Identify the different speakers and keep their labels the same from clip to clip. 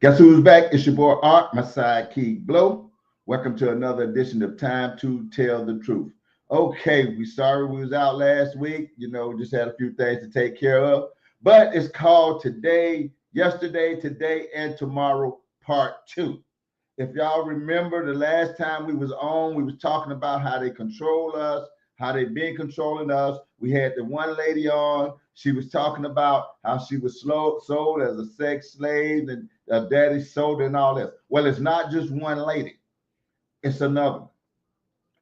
Speaker 1: Guess who's back? It's your boy Art, my sidekick Blow. Welcome to another edition of Time to Tell the Truth. Okay, we sorry we was out last week. Just had a few things to take care of. But it's called Today, Yesterday, Today, and Tomorrow, Part 2. If y'all remember the last time we was on, we was talking about how they control us, how they been controlling us. We had the one lady on. She was talking about how she was sold as a sex slave and daddy sold and all this. Well, it's not just one lady. It's another one.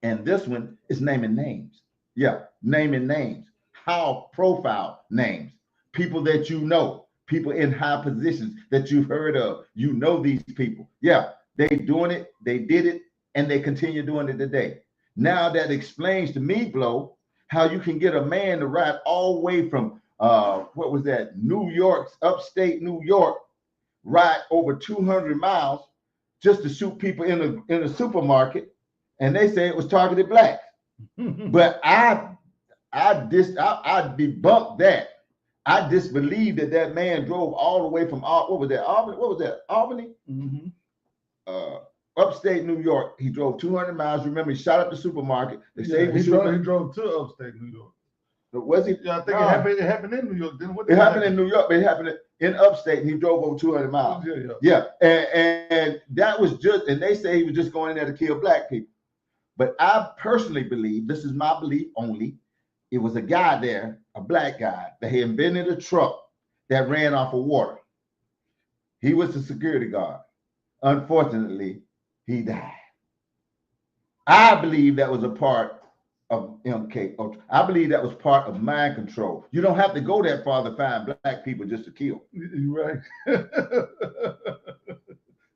Speaker 1: And this one is naming names. Yeah, naming names. How profile names. People that you know, people in high positions that you've heard of. You know these people. Yeah, they doing it, they did it, and they continue doing it today. Now that explains to me, Blow, how you can get a man to ride all the way from what was that, New York, upstate New York, ride over 200 miles just to shoot people in a supermarket, and they say it was targeted blacks. But I debunked that. I disbelieved that man drove all the way from what was that, Albany? What was that, Albany?
Speaker 2: Mm-hmm.
Speaker 1: Upstate New York. He drove 200 miles. Remember, he shot up the supermarket. They say
Speaker 2: he drove to upstate New York.
Speaker 1: Was he?
Speaker 2: Yeah, I think it happened in New York. Then
Speaker 1: it happened in New York, but it happened in upstate. And he drove over 200 miles. Yeah. And that was just, and they say he was just going in there to kill black people. But I personally believe, this is my belief only, it was a guy there, a black guy, that had invented a truck that ran off of water. He was the security guard. Unfortunately, he died. I believe that was a part of MK Ultra. I believe that was part of mind control. You don't have to go that far to find black people just to kill.
Speaker 2: You're right.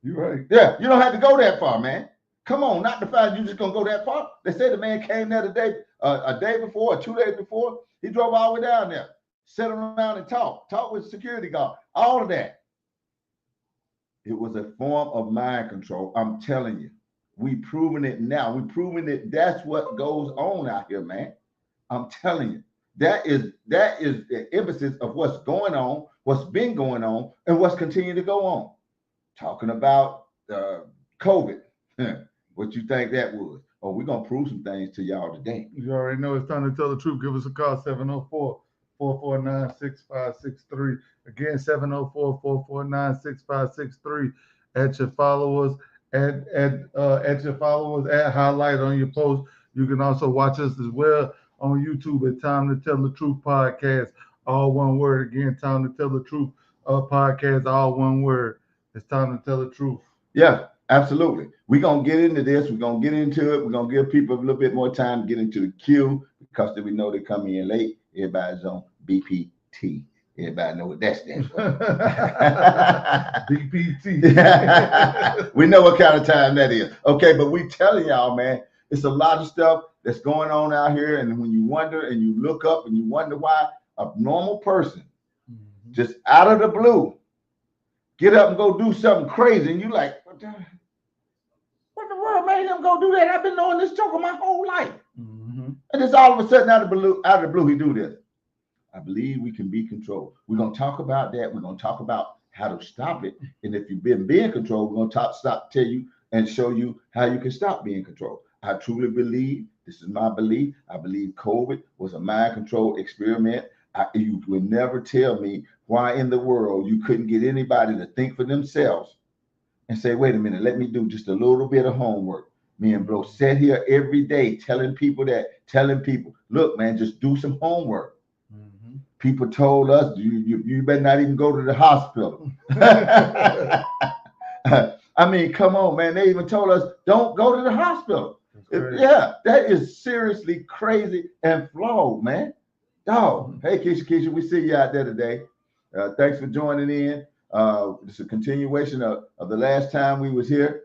Speaker 2: You're right.
Speaker 1: Yeah, you don't have to go that far, man. Come on, not to find you just gonna go that far. They say the man came there a day before, or 2 days before. He drove all the way down there, sat around and talk with the security guard, all of that. It was a form of mind control. I'm telling you, we proving it now. We proving it. That's what goes on out here, man. I'm telling you, that is the emphasis of what's going on, what's been going on, and what's continuing to go on. Talking about COVID. What you think that was? Oh, we're going to prove some things to y'all today.
Speaker 2: You already know it's time to tell the truth. Give us a call, 704-449-6563. Again, 704-449-6563. At your followers, at your followers, at highlight on your post. You can also watch us as well on YouTube at Time to Tell the Truth Podcast. All one word. Again, Time to Tell the Truth Podcast, all one word. It's time to tell the truth.
Speaker 1: Yeah. Absolutely. We're going to get into this. We're going to get into it. We're going to give people a little bit more time to get into the queue because we know they come in late. Everybody's on BPT. Everybody know what that stands for.
Speaker 2: BPT.
Speaker 1: We know what kind of time that is. Okay, but we telling y'all, man, it's a lot of stuff that's going on out here. And when you wonder and you look up and you wonder why a normal person just out of the blue get up and go do something crazy, and you like, what the world made him go do that? I've been knowing this joker my whole life. And just all of a sudden, out of the blue, he do this. I believe we can be controlled. We're going to talk about that. We're going to talk about how to stop it. And if you've been being controlled, we're going to tell you and show you how you can stop being controlled. I truly believe, this is my belief, I believe COVID was a mind control experiment. You would never tell me why in the world you couldn't get anybody to think for themselves and say, wait a minute, let me do just a little bit of homework. Me and Bro sat here every day telling people, look, man, just do some homework. People told us, you better not even go to the hospital. I mean, come on, man. They even told us, don't go to the hospital. Yeah, that is seriously crazy and flawed, man. Dog. Hey, Keisha, we see you out there today. Thanks for joining in. It's a continuation of the last time we was here.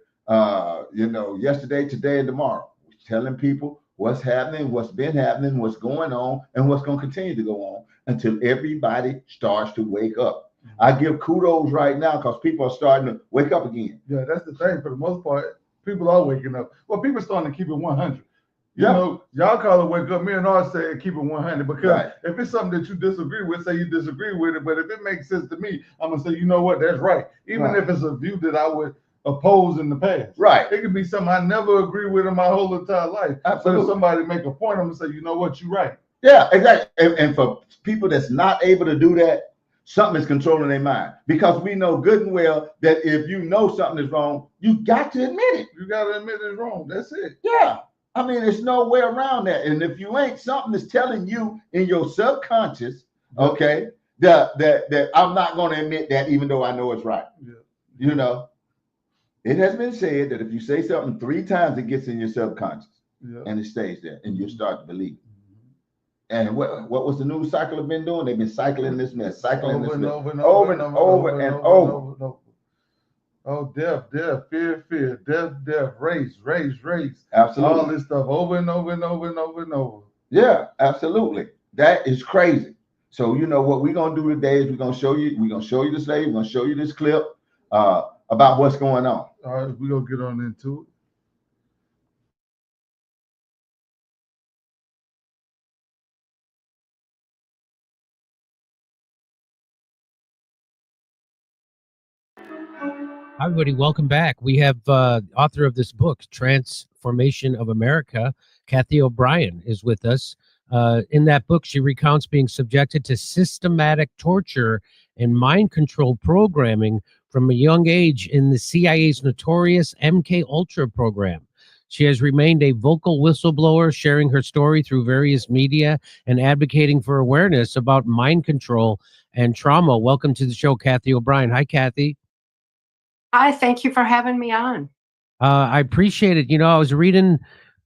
Speaker 1: Yesterday, today, and tomorrow. We're telling people what's happening, what's been happening, what's going on, and what's going to continue to go on until everybody starts to wake up. I give kudos right now because people are starting to wake up again.
Speaker 2: Yeah, that's the thing. For the most part, people are waking up. Well, people are starting to keep it 100. You know, y'all call it wake up. Me and ours say keep it 100 because if it's something that you disagree with, say you disagree with it. But if it makes sense to me, I'm gonna say, you know what, that's right. Even if it's a view that I would oppose in the past. Right. It could be something I never agree with in my whole entire life. Absolutely. But if somebody make a point, I'm gonna say, you know what, you're right.
Speaker 1: Yeah, exactly. And for people that's not able to do that, something is controlling their mind, because we know good and well that if you know something is wrong, you got to admit it.
Speaker 2: You got to admit it's wrong. That's it.
Speaker 1: Yeah. I mean, there's no way around that. And if you ain't, something is telling you in your subconscious, okay, that I'm not going to admit that even though I know it's right. Yeah. You know, it has been said that if you say something 3 times, it gets in your subconscious and it stays there and you start to believe it. And what was the news cycle have been doing? They've been cycling this mess, cycling this mess over and over.
Speaker 2: Oh, death, fear, death, race.
Speaker 1: Absolutely.
Speaker 2: All this stuff over and over.
Speaker 1: Yeah, absolutely. That is crazy. So you know what we're gonna do today is we're gonna show you this lady, we're gonna show you this clip about what's going on.
Speaker 2: All right, we're gonna get on into it.
Speaker 3: Hi, everybody. Welcome back. We have author of this book, Transformation of America, Cathy O'Brien, is with us. In that book, she recounts being subjected to systematic torture and mind control programming from a young age in the CIA's notorious MK Ultra program. She has remained a vocal whistleblower, sharing her story through various media and advocating for awareness about mind control and trauma. Welcome to the show, Cathy O'Brien. Hi, Cathy.
Speaker 4: Hi, thank you for having me on.
Speaker 3: I appreciate it. You know, I was reading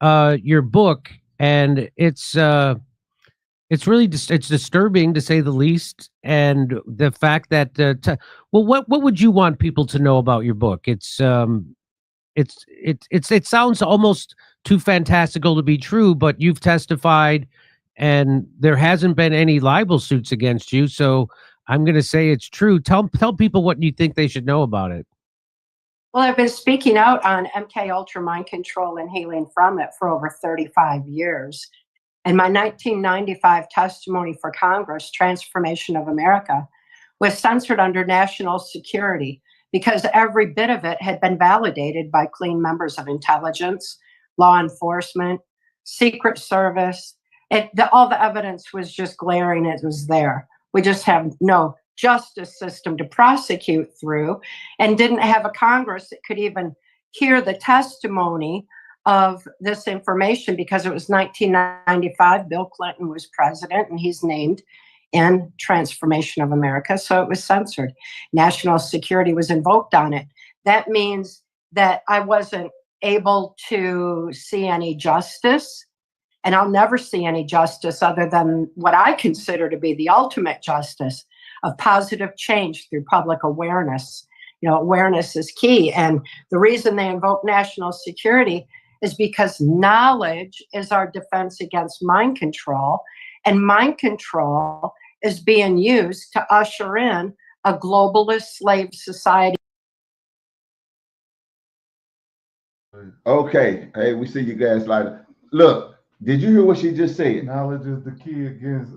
Speaker 3: your book, and it's really it's disturbing to say the least. And the fact that what would you want people to know about your book? It sounds almost too fantastical to be true, but you've testified, and there hasn't been any libel suits against you. So I'm going to say it's true. Tell people what you think they should know about it.
Speaker 4: Well, I've been speaking out on MK Ultra mind control and healing from it for over 35 years. And my 1995 testimony for Congress, Transformation of America, was censored under national security because every bit of it had been validated by clean members of intelligence, law enforcement, Secret Service. All the evidence was just glaring. It was there. We just have no justice system to prosecute through, and didn't have a Congress that could even hear the testimony of this information because it was 1995. Bill Clinton was president, and he's named in Transformation of America, so it was censored. National security was invoked on it. That means that I wasn't able to see any justice, and I'll never see any justice other than what I consider to be the ultimate justice of positive change through public awareness. You know, awareness is key. And the reason they invoke national security is because knowledge is our defense against mind control. And mind control is being used to usher in a globalist slave society.
Speaker 1: Okay. Hey, we see you guys later. Look, did you hear what she just said?
Speaker 2: Knowledge is the key against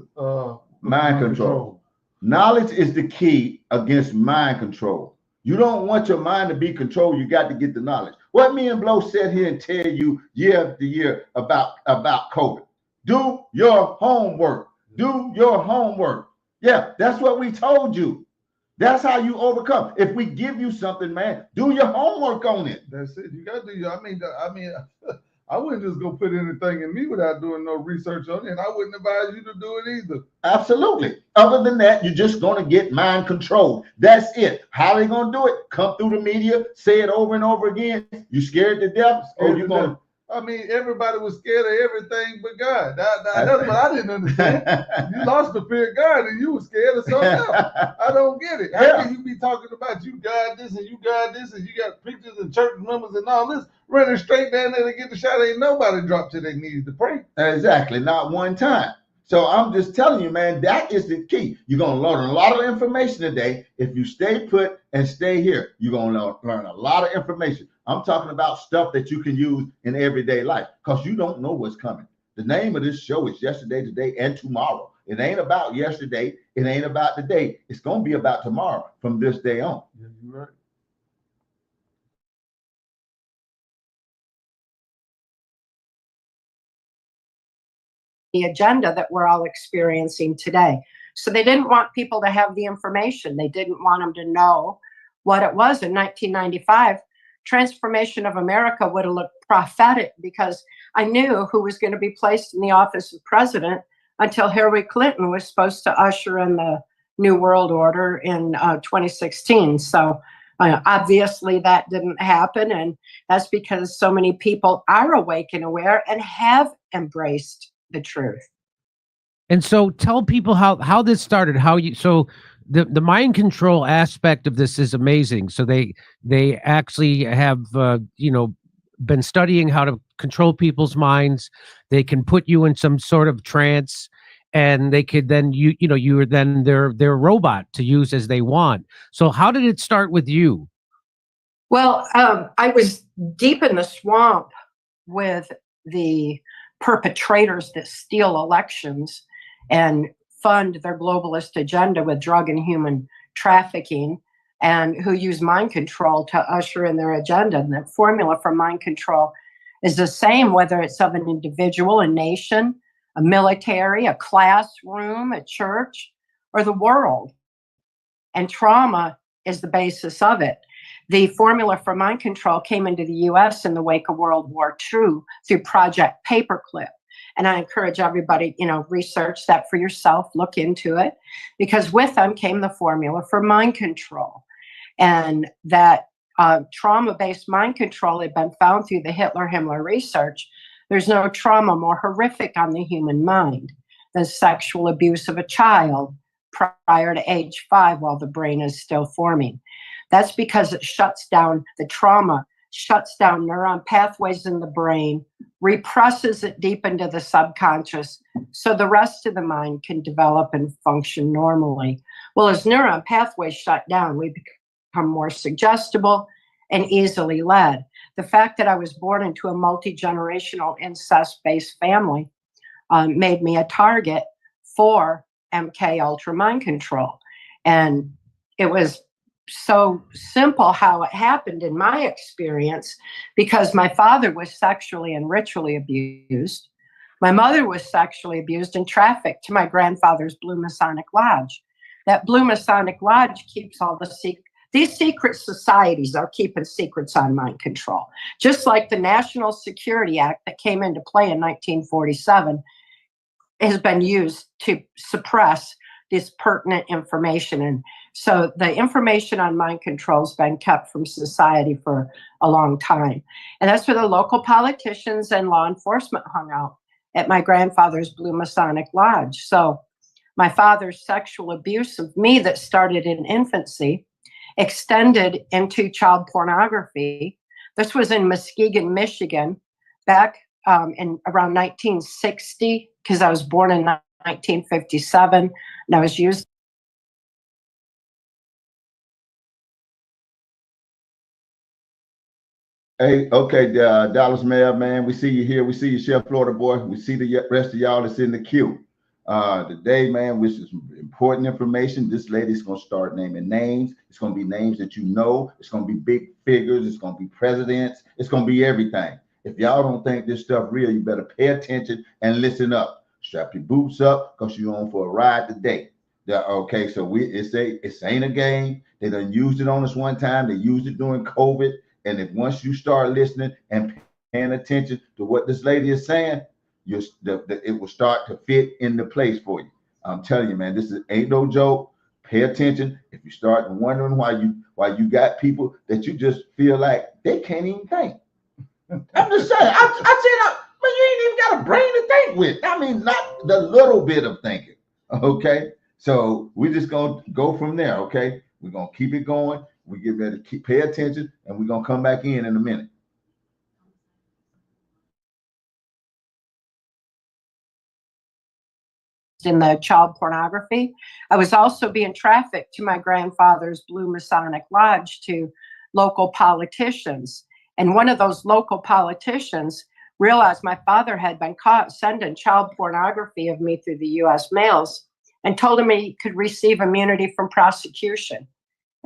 Speaker 1: mind control. Knowledge is the key against mind control. You don't want your mind to be controlled. You got to get the knowledge. What me and Blow sit here and tell you year after year about COVID. Do your homework. Do your homework. Yeah, that's what we told you. That's how you overcome. If we give you something, man, do your homework on it.
Speaker 2: That's it. You got to do your. I mean, I wouldn't just go put anything in me without doing no research on it, and I wouldn't advise you to do it either.
Speaker 1: Absolutely. Other than that, you're just going to get mind controlled. That's it. How are they going to do it? Come through the media, say it over and over again. You scared to death? Or you going to...
Speaker 2: I mean, everybody was scared of everything but God. That's what I didn't understand. You lost the fear of God and you were scared of something else. I don't get it. How can you be talking about you got this and you got this and you got preachers and church members and all this running straight down there to get the shot? Ain't nobody dropped to their knees to pray.
Speaker 1: Exactly. Not one time. So I'm just telling you, man, that is the key. You're going to learn a lot of information today. If you stay put and stay here, you're going to learn a lot of information. I'm talking about stuff that you can use in everyday life because you don't know what's coming. The name of this show is Yesterday, Today, and Tomorrow. It ain't about yesterday. It ain't about today. It's going to be about tomorrow from this day on.
Speaker 2: Yeah, you're right.
Speaker 4: The agenda that we're all experiencing today. So they didn't want people to have the information. They didn't want them to know what it was. In 1995, Transformation of America would have looked prophetic because I knew who was going to be placed in the office of president until Hillary Clinton was supposed to usher in the New World Order in 2016. So obviously that didn't happen. And that's because so many people are awake and aware and have embraced the truth.
Speaker 3: And so tell people how this started, the mind control aspect of this is amazing. So they actually have been studying how to control people's minds. They can put you in some sort of trance, and they could then you are then their robot to use as they want. So how did it start with you?
Speaker 4: Well, I was deep in the swamp with the perpetrators that steal elections and fund their globalist agenda with drug and human trafficking, and who use mind control to usher in their agenda. And the formula for mind control is the same, whether it's of an individual, a nation, a military, a classroom, a church, or the world. And trauma is the basis of it. The formula for mind control came into the US in the wake of World War II through Project Paperclip. And I encourage everybody, research that for yourself, look into it, because with them came the formula for mind control. And that trauma-based mind control had been found through the Hitler-Himmler research. There's no trauma more horrific on the human mind than sexual abuse of a child prior to age 5 while the brain is still forming. That's because it shuts down the trauma, shuts down neuron pathways in the brain, represses it deep into the subconscious so the rest of the mind can develop and function normally. Well, as neuron pathways shut down, we become more suggestible and easily led. The fact that I was born into a multi-generational incest-based family made me a target for MK Ultra mind control. And it was so simple how it happened in my experience, because my father was sexually and ritually abused. My mother was sexually abused and trafficked to my grandfather's Blue Masonic Lodge. That Blue Masonic Lodge keeps all the secrets. These secret societies are keeping secrets on mind control, just like the National Security Act that came into play in 1947 has been used to suppress this pertinent information. And so the information on mind control has been kept from society for a long time. And that's where the local politicians and law enforcement hung out, at my grandfather's Blue Masonic Lodge. So my father's sexual abuse of me that started in infancy extended into child pornography. This was in Muskegon, Michigan, back in around 1960, because I was born in 1957, and I was used.
Speaker 1: Hey, okay, Dallas Mayor, man, we see you here. We see you, Chef Florida Boy. We see the rest of y'all that's in the queue. Today, man, which is important information. This lady's going to start naming names. It's going to be names that you know. It's going to be big figures. It's going to be presidents. It's going to be everything. If y'all don't think this stuff real, you better pay attention and listen up. Strap your boots up, because you're on for a ride today. Okay, so it ain't a game. They done used it on us one time. They used it during COVID. And if once you start listening and paying attention to what this lady is saying, it will start to fit into place for you. I'm telling you, man, ain't no joke. Pay attention. If you start wondering why you got people that you just feel like they can't even think. I'm just saying. I said, but you ain't even got a brain to think with. I mean, not the little bit of thinking. Okay, so we're just gonna go from there. Okay, we're gonna keep it going. We get ready to pay attention, and we're gonna come back in a minute.
Speaker 4: in the child pornography. I was also being trafficked to my grandfather's Blue Masonic Lodge to local politicians. And one of those local politicians realized my father had been caught sending child pornography of me through the U.S. mails and told him he could receive immunity from prosecution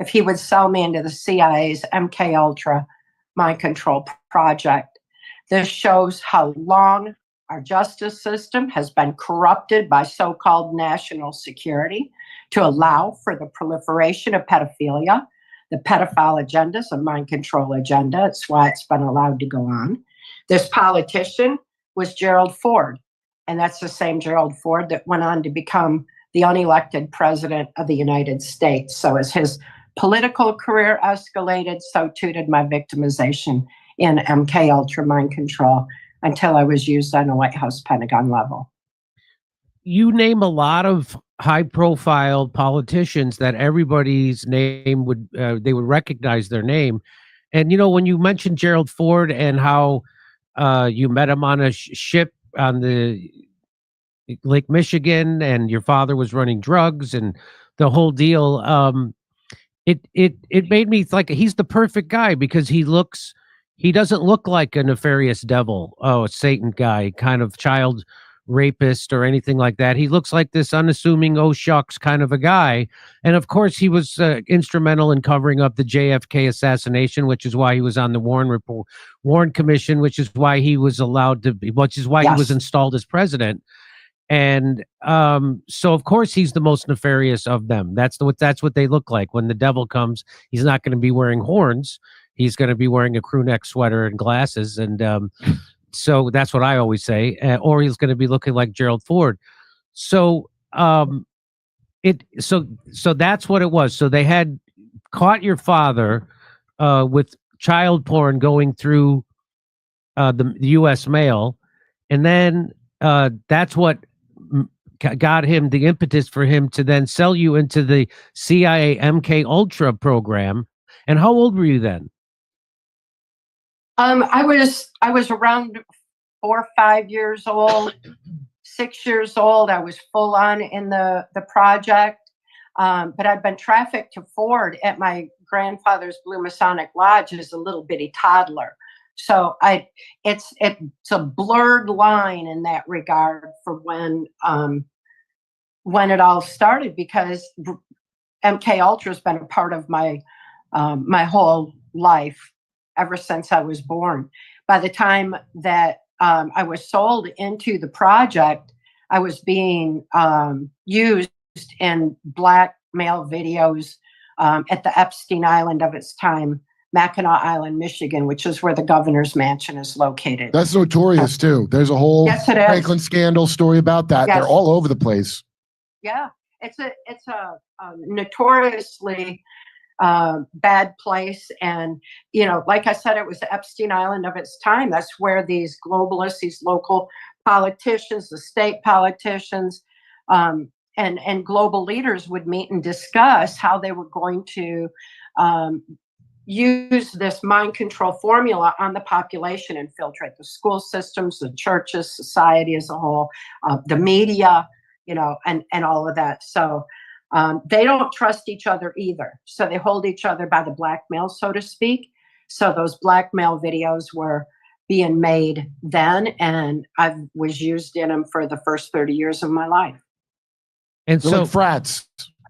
Speaker 4: if he would sell me into the CIA's MK Ultra mind control project. This shows how long our justice system has been corrupted by so-called national security to allow for the proliferation of pedophilia, the pedophile agenda is a mind control agenda. That's why it's been allowed to go on. This politician was Gerald Ford, and that's the same Gerald Ford that went on to become the unelected president of the United States. So as his political career escalated, so too did my victimization in MK Ultra mind control until I was used on a White House Pentagon level.
Speaker 3: You name a lot of high-profile politicians that everybody's name would they would recognize their name. And you know, when you mentioned Gerald Ford and how you met him on a ship on the Lake Michigan, and your father was running drugs and the whole deal, it made me like he's the perfect guy because he doesn't look like a nefarious devil, a Satan guy, kind of child rapist or anything like that. He looks like this unassuming, oh shucks kind of a guy. And of course, he was instrumental in covering up the JFK assassination, which is why he was on the Warren Commission, which is why he was allowed to be, which is why he was installed as president. And so of course he's the most nefarious of them. That's what they look like. When the devil comes, he's not going to be wearing horns. He's going to be wearing a crew neck sweater and glasses. And so that's what I always say. Or he's going to be looking like Gerald Ford. So so that's what it was. So they had caught your father with child porn going through the U.S. mail, and then that's what got him the impetus for him to then sell you into the CIA MK Ultra program. And how old were you then?
Speaker 4: I was around 4 or 5 years old, 6 years old. I was full on in the project, but I'd been trafficked to Ford at my grandfather's Blue Masonic Lodge as a little bitty toddler. So it's a blurred line in that regard for when it all started, because MK Ultra has been a part of my my whole life ever since I was born. By the time that I was sold into the project, I was being used in blackmail videos at the Epstein Island of its time, Mackinac Island, Michigan, which is where the governor's mansion is located.
Speaker 5: That's notorious too. There's a whole Franklin scandal story about that. They're all over the place.
Speaker 4: Yeah, it's a notoriously bad place. And, you know, like I said, it was the Epstein Island of its time. That's where these globalists, these local politicians, the state politicians, and global leaders would meet and discuss how they were going to use this mind control formula on the population, infiltrate the school systems, the churches, society as a whole, the media, you know, and all of that. So they don't trust each other either. So they hold each other by the blackmail, so to speak. So those blackmail videos were being made then, and I was used in them for the first 30 years of my life.
Speaker 5: And so like frats,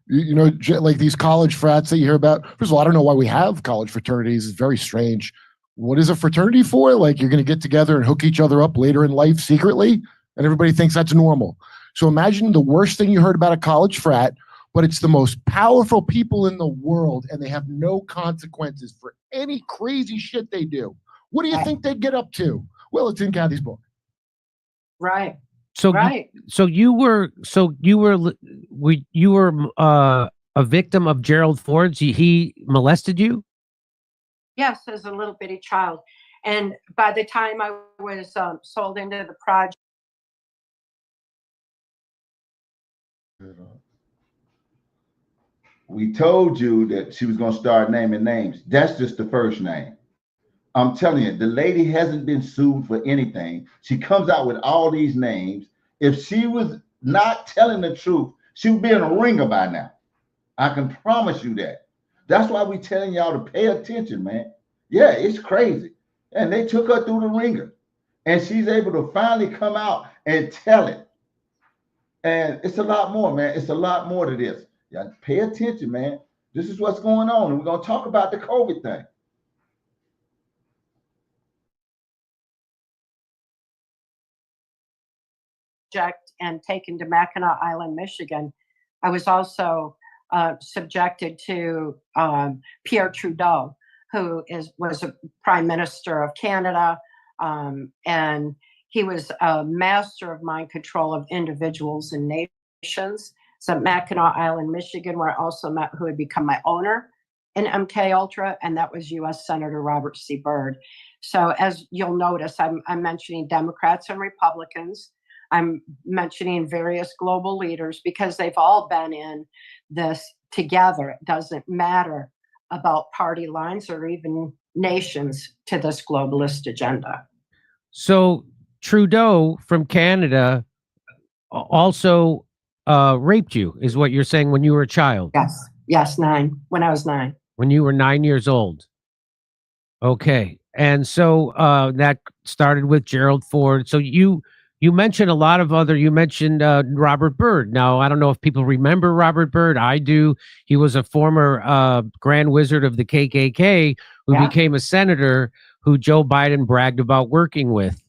Speaker 5: you know, like these college frats that you hear about. First of all, I don't know why we have college fraternities. It's very strange. What is a fraternity for? Like you're going to get together and hook each other up later in life secretly, and everybody thinks that's normal. So imagine the worst thing you heard about a college frat, but it's the most powerful people in the world, and they have no consequences for any crazy shit they do. What do you think they'd get up to? Well, it's in Kathy's book.
Speaker 4: Right.
Speaker 3: So, you were a victim of Gerald Ford's. He molested you?
Speaker 4: Yes, as a little bitty child. And by the time I was sold into the project.
Speaker 1: We told you that she was going to start naming names. That's just the first name. I'm telling you, the lady hasn't been sued for anything. She comes out with all these names. If she was not telling the truth, she would be in a ringer by now. I can promise you that. That's why we telling y'all to pay attention, man. Yeah, it's crazy. And they took her through the ringer. And she's able to finally come out and tell it. And it's a lot more, man. It's a lot more to this. Yeah, pay attention, man. This is what's going on. And we're going to talk about the COVID thing.
Speaker 4: And taken to Mackinac Island, Michigan, I was also subjected to Pierre Trudeau, who was a prime minister of Canada, and he was a master of mind control of individuals and nations. So Mackinac Island, Michigan, where I also met who had become my owner in MK Ultra, and that was U.S. Senator Robert C. Byrd. So as you'll notice, I'm mentioning Democrats and Republicans. I'm mentioning various global leaders because they've all been in this together. It doesn't matter about party lines or even nations to this globalist agenda.
Speaker 3: So Trudeau from Canada also raped you, is what you're saying, when you were a child?
Speaker 4: Yes, when I was 9.
Speaker 3: When you were 9 years old. Okay. And so that started with Gerald Ford. So you mentioned a lot of other, you mentioned Robert Byrd. Now, I don't know if people remember Robert Byrd. I do. He was a former Grand Wizard of the KKK who became a senator who Joe Biden bragged about working with.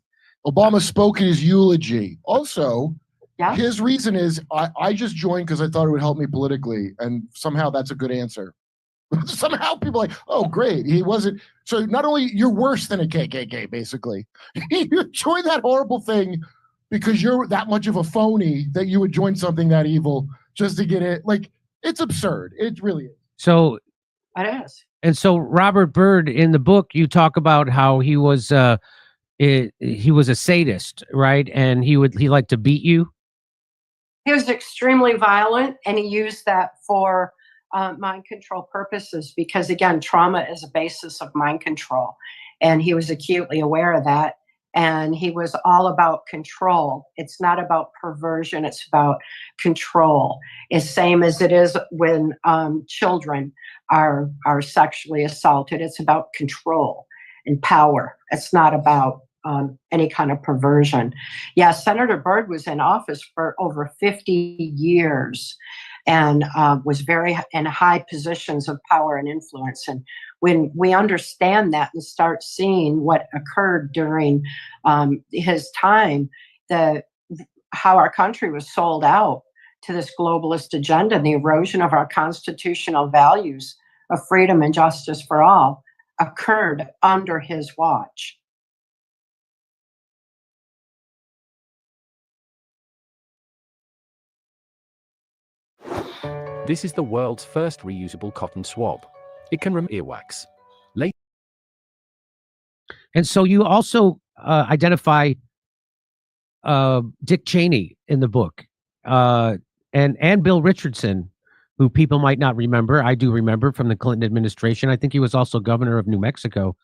Speaker 5: Obama spoke in his eulogy. Also, his reason is, I just joined because I thought it would help me politically. And somehow that's a good answer. Somehow people are like, oh, great. He wasn't. So not only you're worse than a KKK, basically. You joined that horrible thing because you're that much of a phony that you would join something that evil just to get it. Like, it's absurd. It really is.
Speaker 3: So
Speaker 4: it is.
Speaker 3: And so Robert Byrd, in the book, you talk about how he was a sadist, right? And he liked to beat you.
Speaker 4: He was extremely violent, and he used that for mind control purposes because, again, trauma is a basis of mind control. And he was acutely aware of that. And he was all about control. It's not about perversion. It's about control. It's same as it is when children are sexually assaulted. It's about control and power. It's not about any kind of perversion. Yeah, Senator Byrd was in office for over 50 years and was very in high positions of power and influence. And when we understand that and start seeing what occurred during his time, how our country was sold out to this globalist agenda and the erosion of our constitutional values of freedom and justice for all occurred under his watch.
Speaker 6: This is the world's first reusable cotton swab. It can remove earwax.
Speaker 3: And so you also identify Dick Cheney in the book, and Bill Richardson, who people might not remember. I do remember from the Clinton administration. I think he was also governor of New Mexico.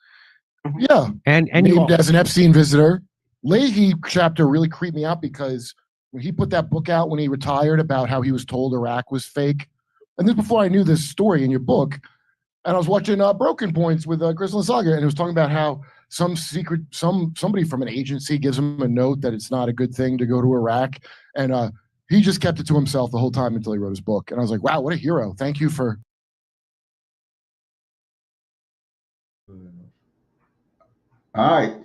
Speaker 5: Yeah,
Speaker 3: and
Speaker 5: named as an Epstein visitor. Leahy chapter really creeped me out because when he put that book out when he retired about how he was told Iraq was fake, and this before I knew this story in your book, and I was watching Broken Points with Chris Lasaga, and it was talking about how somebody from an agency gives him a note that it's not a good thing to go to Iraq, and he just kept it to himself the whole time until he wrote his book. And I was like, wow, what a hero! Thank you for.
Speaker 1: All right.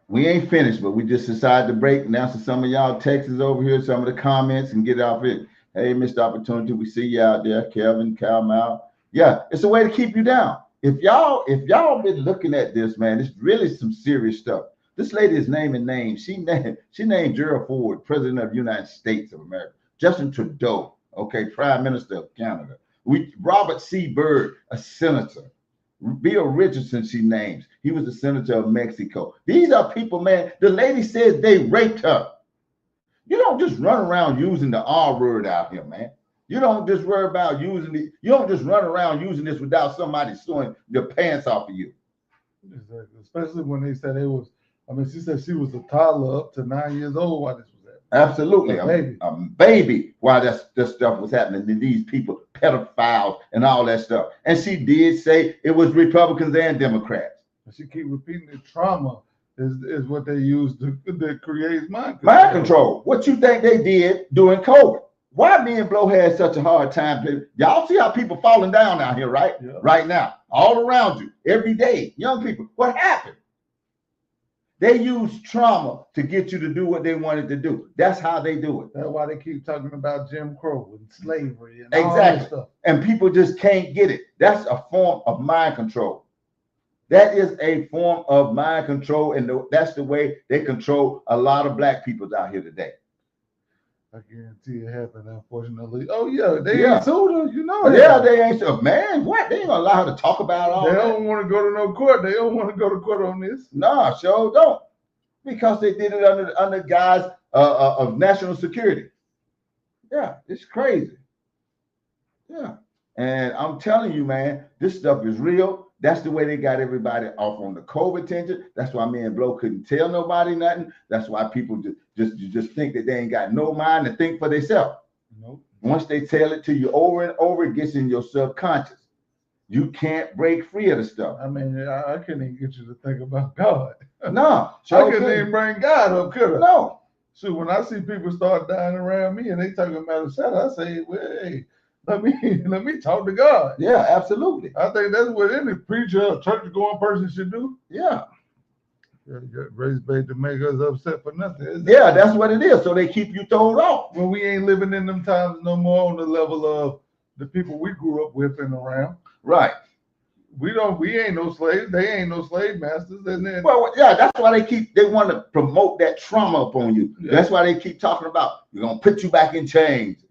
Speaker 1: We ain't finished, but we just decided to break and answer some of y'all texts over here, some of the comments, and get it off it. Hey, Mr. Opportunity, we see you out there, Kevin, Cal Mal. Yeah, it's a way to keep you down. If y'all been looking at this, man, it's really some serious stuff. This lady is naming names. She named Gerald Ford, President of the United States of America. Justin Trudeau, okay, Prime Minister of Canada. Robert C. Byrd, a senator. Bill Richardson, she names. He was the senator of Mexico. These are people, man. The lady says they raped her. You don't just run around using the R word out here, man. You don't just worry about using it. You don't just run around using this without somebody suing their pants off of you.
Speaker 2: Exactly. Especially when they said it was, I mean, she said she was a toddler up to 9 years old while this was happening.
Speaker 1: Absolutely.
Speaker 2: A baby.
Speaker 1: A baby while that stuff was happening to these people, pedophiles and all that stuff. And she did say it was Republicans and Democrats.
Speaker 2: She keep repeating that trauma is what they use to create mind control.
Speaker 1: Mind control. What you think they did during COVID? Why me and Blow had such a hard time? Y'all see how people falling down out here, right?
Speaker 2: Yeah.
Speaker 1: Right now, all around you, every day, young people. What happened? They use trauma to get you to do what they wanted to do. That's how they do it.
Speaker 2: That's why they keep talking about Jim Crow and slavery and
Speaker 1: Exactly.
Speaker 2: all this stuff.
Speaker 1: And people just can't get it. That's a form of mind control. That is a form of mind control, and that's the way they control a lot of black people out here today.
Speaker 2: I guarantee it happened, unfortunately. Oh, yeah, they
Speaker 1: Yeah.
Speaker 2: ain't sued her, you know.
Speaker 1: Yeah, they ain't so, man, what? They ain't gonna allow her to talk about all
Speaker 2: They
Speaker 1: that.
Speaker 2: don't want to go to no court. They don't want to go to court on this.
Speaker 1: No, sure don't. Because they did it under guise of national security. Yeah, it's crazy. Yeah. And I'm telling you, man, this stuff is real. That's the way they got everybody off on the COVID tension. That's why me and Blow couldn't tell nobody nothing. That's why people just think that they ain't got no mind to think for themselves.
Speaker 2: Nope.
Speaker 1: Once they tell it to you over and over, it gets in your subconscious. You can't break free of the stuff.
Speaker 2: I mean, I couldn't even get you to think about God.
Speaker 1: No.
Speaker 2: I couldn't even bring God up, could I?
Speaker 1: No.
Speaker 2: So when I see people start dying around me and they talking about a shot, I say, well, hey, let me talk to God.
Speaker 1: Yeah, absolutely.
Speaker 2: I think that's what any preacher or church-going person should do.
Speaker 1: Yeah.
Speaker 2: Race bait to make us upset for nothing.
Speaker 1: Yeah, that's what it is. So they keep you thrown off.
Speaker 2: Well, we ain't living in them times no more on the level of the people we grew up with and around.
Speaker 1: Right.
Speaker 2: We ain't no slaves. They ain't no slave masters. And then,
Speaker 1: Well, yeah, that's why they want to promote that trauma upon you.
Speaker 2: Yeah.
Speaker 1: That's why they keep talking about, we're going to put you back in chains.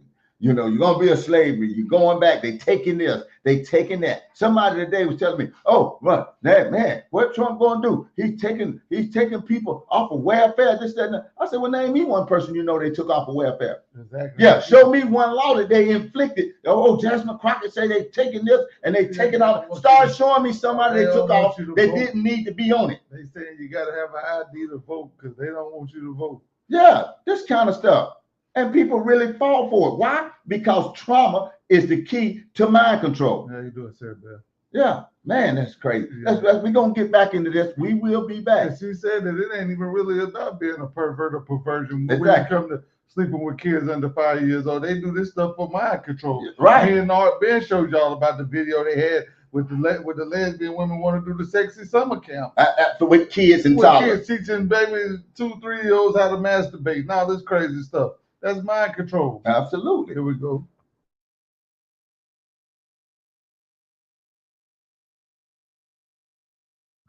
Speaker 1: You know, you're going to be a slavery. You're going back. They taking this. They taking that. Somebody today was telling me, oh, well, man, what Trump going to do? He's taking people off of welfare, this, that, and that. I said, well, name me one person you know they took off of welfare.
Speaker 2: exactly.
Speaker 1: Yeah, show me one law that they inflicted. Oh, Jasmine Crockett say they taking this and they taking out. Start showing me somebody they took off that didn't need to be on it.
Speaker 2: They saying you got to have an ID to vote because they don't want you to vote.
Speaker 1: Yeah, this kind of stuff. And people really fall for it. Why? Because trauma is the key to mind control.
Speaker 2: How you doing, Sarah Beth?
Speaker 1: Yeah, man, that's crazy.
Speaker 2: Yeah.
Speaker 1: We're going to get back into this. We will be back.
Speaker 2: And she said that it ain't even really about being a pervert or perversion. When
Speaker 1: Exactly.
Speaker 2: it come to sleeping with kids under 5 years old, they do this stuff for mind control.
Speaker 1: Right.
Speaker 2: Me and Art Ben showed y'all about the video they had with the lesbian women want to do the sexy summer camp.
Speaker 1: With kids and
Speaker 2: With
Speaker 1: toddlers.
Speaker 2: kids teaching babies 2-3-year-olds how to masturbate. Now this crazy stuff. That's mind control.
Speaker 1: Absolutely.
Speaker 2: Here we go.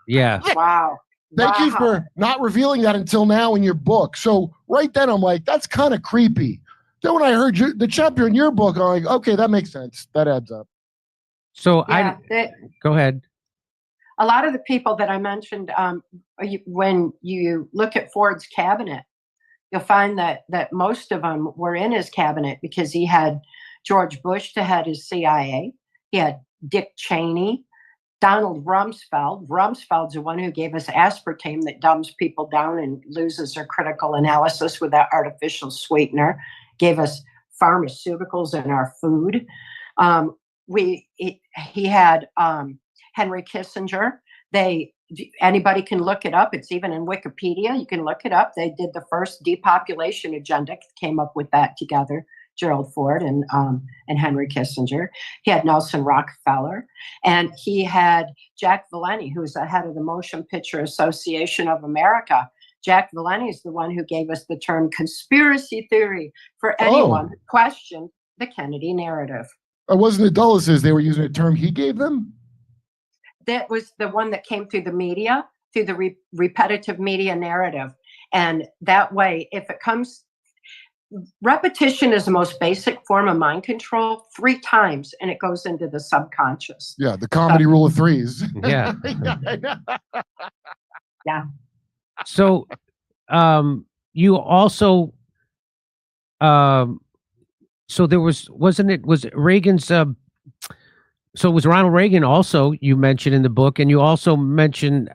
Speaker 3: Yeah.
Speaker 4: Wow.
Speaker 5: Thank you
Speaker 4: Wow.
Speaker 5: for not revealing that until now in your book. So right then I'm like, that's kind of creepy. Then when I heard the chapter in your book, I'm like, okay, that makes sense. That adds up.
Speaker 3: So
Speaker 4: Yeah,
Speaker 3: go ahead.
Speaker 4: a lot of the people that I mentioned, when you look at Ford's cabinet, you'll find that most of them were in his cabinet because he had George Bush to head his CIA. He had Dick Cheney, Donald Rumsfeld. Rumsfeld's the one who gave us aspartame that dumbs people down and loses their critical analysis with that artificial sweetener. Gave us pharmaceuticals in our food. He had Henry Kissinger. Anybody can look it up. It's even in Wikipedia. You can look it up. They did the first depopulation agenda, came up with that together, Gerald Ford and Henry Kissinger. He had Nelson Rockefeller, and he had Jack Valenti, who's the head of the Motion Picture Association of America. Jack Valenti is the one who gave us the term conspiracy theory for anyone who questioned the Kennedy narrative.
Speaker 5: It wasn't the Dulleses. They were using a term he gave them?
Speaker 4: That was the one that came through the media, through the repetitive media narrative. And that way, if it comes, repetition is the most basic form of mind control 3 times, and it goes into the subconscious.
Speaker 5: Yeah, the comedy rule of threes.
Speaker 3: Yeah.
Speaker 4: Yeah.
Speaker 3: So you also so there was Reagan's so it was Ronald Reagan also you mentioned in the book, and you also mentioned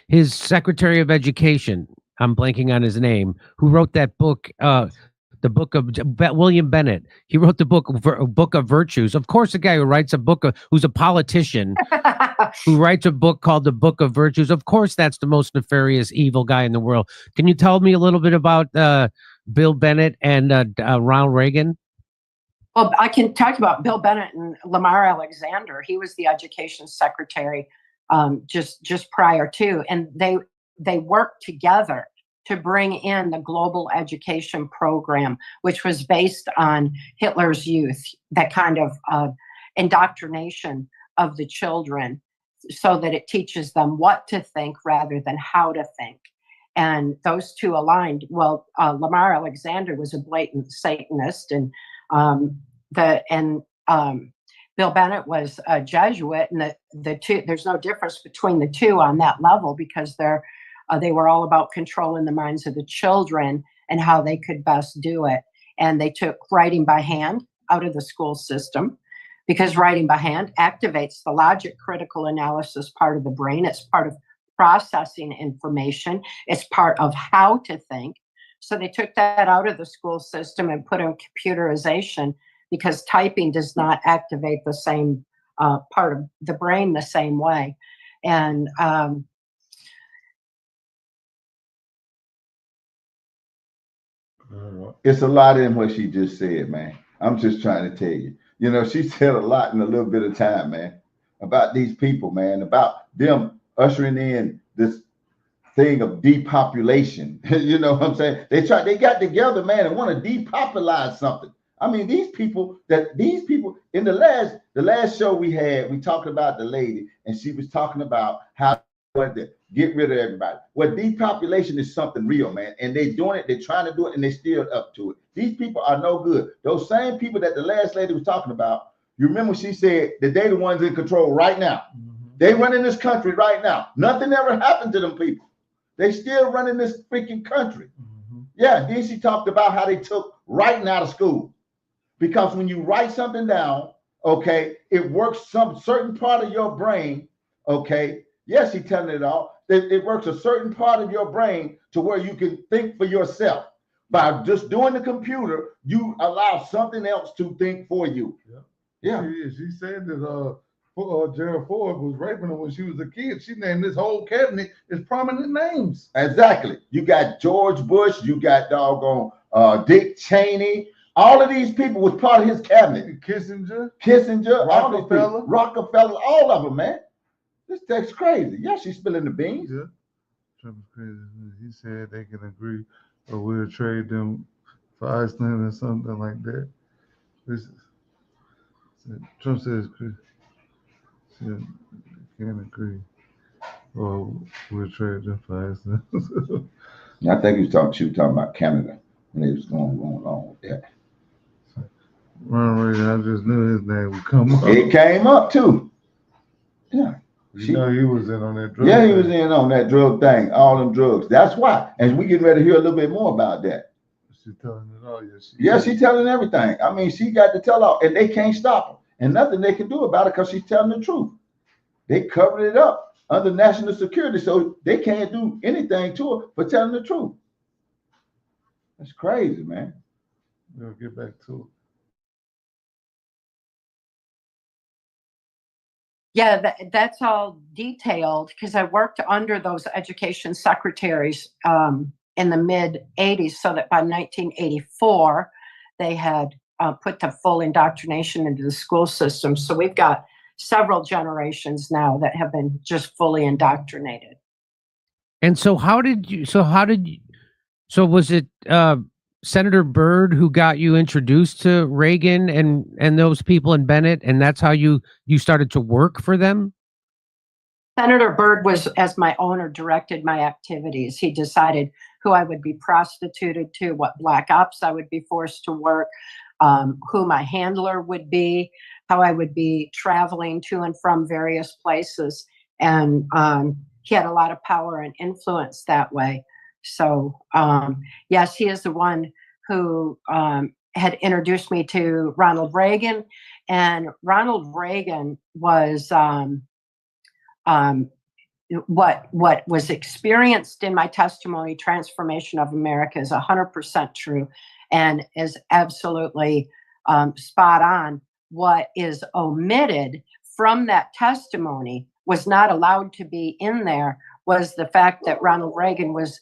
Speaker 3: his Secretary of Education, I'm blanking on his name, who wrote that book, the book of William Bennett. He wrote the book of Virtues. Of course, a guy who writes a book who's a politician who writes a book called the Book of Virtues. Of course, that's the most nefarious, evil guy in the world. Can you tell me a little bit about Bill Bennett and Ronald Reagan?
Speaker 4: Well, I can talk about Bill Bennett and Lamar Alexander. He was the education secretary just prior to, and they worked together to bring in the global education program, which was based on Hitler's youth, that kind of indoctrination of the children, so that it teaches them what to think rather than how to think. And those two aligned. Well, Lamar Alexander was a blatant Satanist, and Bill Bennett was a Jesuit, and the two, there's no difference between the two on that level, because they were all about controlling the minds of the children and how they could best do it. And they took writing by hand out of the school system, because writing by hand activates the logic critical analysis part of the brain. It's part of processing information. It's part of how to think. So they took that out of the school system and put in computerization, because typing does not activate the same part of the brain the same way. And
Speaker 1: it's a lot in what she just said, man. I'm just trying to tell you. You know, she said a lot in a little bit of time, man, about these people, man, about them ushering in this thing of depopulation. You know what I'm saying? They got together, man, and want to depopulize something. I mean, these people in the last show we had, we talked about the lady, and she was talking about how to get rid of everybody. Well, depopulation is something real, man, and they're doing it. They're trying to do it, and they're still up to it. These people are no good. Those same people that the last lady was talking about, you remember she said that they the ones in control right now. They running this country right now. Nothing ever happened to them people. They still running this freaking country. Yeah, then she talked about how they took writing out of school. Because when you write something down, okay, it works some certain part of your brain, okay? Yes, he's telling it all. It works a certain part of your brain to where you can think for yourself. By just doing the computer, you allow something else to think for you. Yeah.
Speaker 2: She said that Gerald Ford was raping her when she was a kid. She named this whole cabinet as prominent names.
Speaker 1: Exactly. You got George Bush, you got doggone Dick Cheney. All of these people was part of his cabinet.
Speaker 2: Kissinger,
Speaker 1: Rockefeller, all of them, man. This text crazy. Yeah, she's spilling the beans.
Speaker 2: Yeah. Trump is crazy. He said they can agree or we'll trade them for Iceland or something like that. Trump says can't agree or we'll trade them for Iceland.
Speaker 1: I think she was talking about Canada when they was going along with that.
Speaker 2: Ronald Reagan, I just knew his name would come up.
Speaker 1: It came up too. Yeah.
Speaker 2: You know he was in on that drug
Speaker 1: thing.
Speaker 2: He
Speaker 1: was in on that drug thing, all them drugs. That's why. And we getting ready to hear a little bit more about that.
Speaker 2: She's telling it all.
Speaker 1: She's telling everything. I mean, she got to tell all, and they can't stop her. And nothing they can do about it because she's telling the truth. They covered it up under national security, so they can't do anything to her for telling the truth. That's crazy, man.
Speaker 2: We'll get back to it.
Speaker 4: Yeah, that's all detailed, because I worked under those education secretaries in the mid 80s, so that by 1984, they had put the full indoctrination into the school system. So we've got several generations now that have been just fully indoctrinated.
Speaker 3: And so was it Senator Byrd who got you introduced to Reagan and those people in Bennett, and that's how you started to work for them?
Speaker 4: Senator Byrd was, as my owner, directed my activities. He decided who I would be prostituted to, what black ops I would be forced to work, who my handler would be, how I would be traveling to and from various places. And he had a lot of power and influence that way. So, yes, he is the one who had introduced me to Ronald Reagan. And Ronald Reagan was what was experienced in my testimony, Transformation of America, is 100% true and is absolutely spot on. What is omitted from that testimony, was not allowed to be in there, was the fact that Ronald Reagan was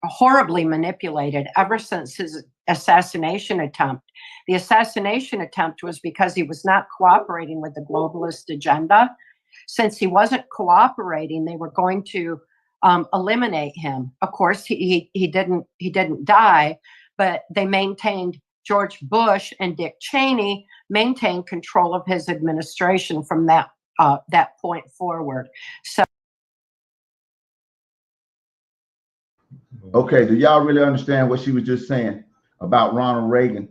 Speaker 4: horribly manipulated ever since his assassination attempt. The assassination attempt was because he was not cooperating with the globalist agenda. Since he wasn't cooperating, they were going to eliminate him. Of course, he didn't die, but they maintained, George Bush and Dick Cheney maintained control of his administration from that point forward. So,
Speaker 1: okay, do y'all really understand what she was just saying about Ronald Reagan?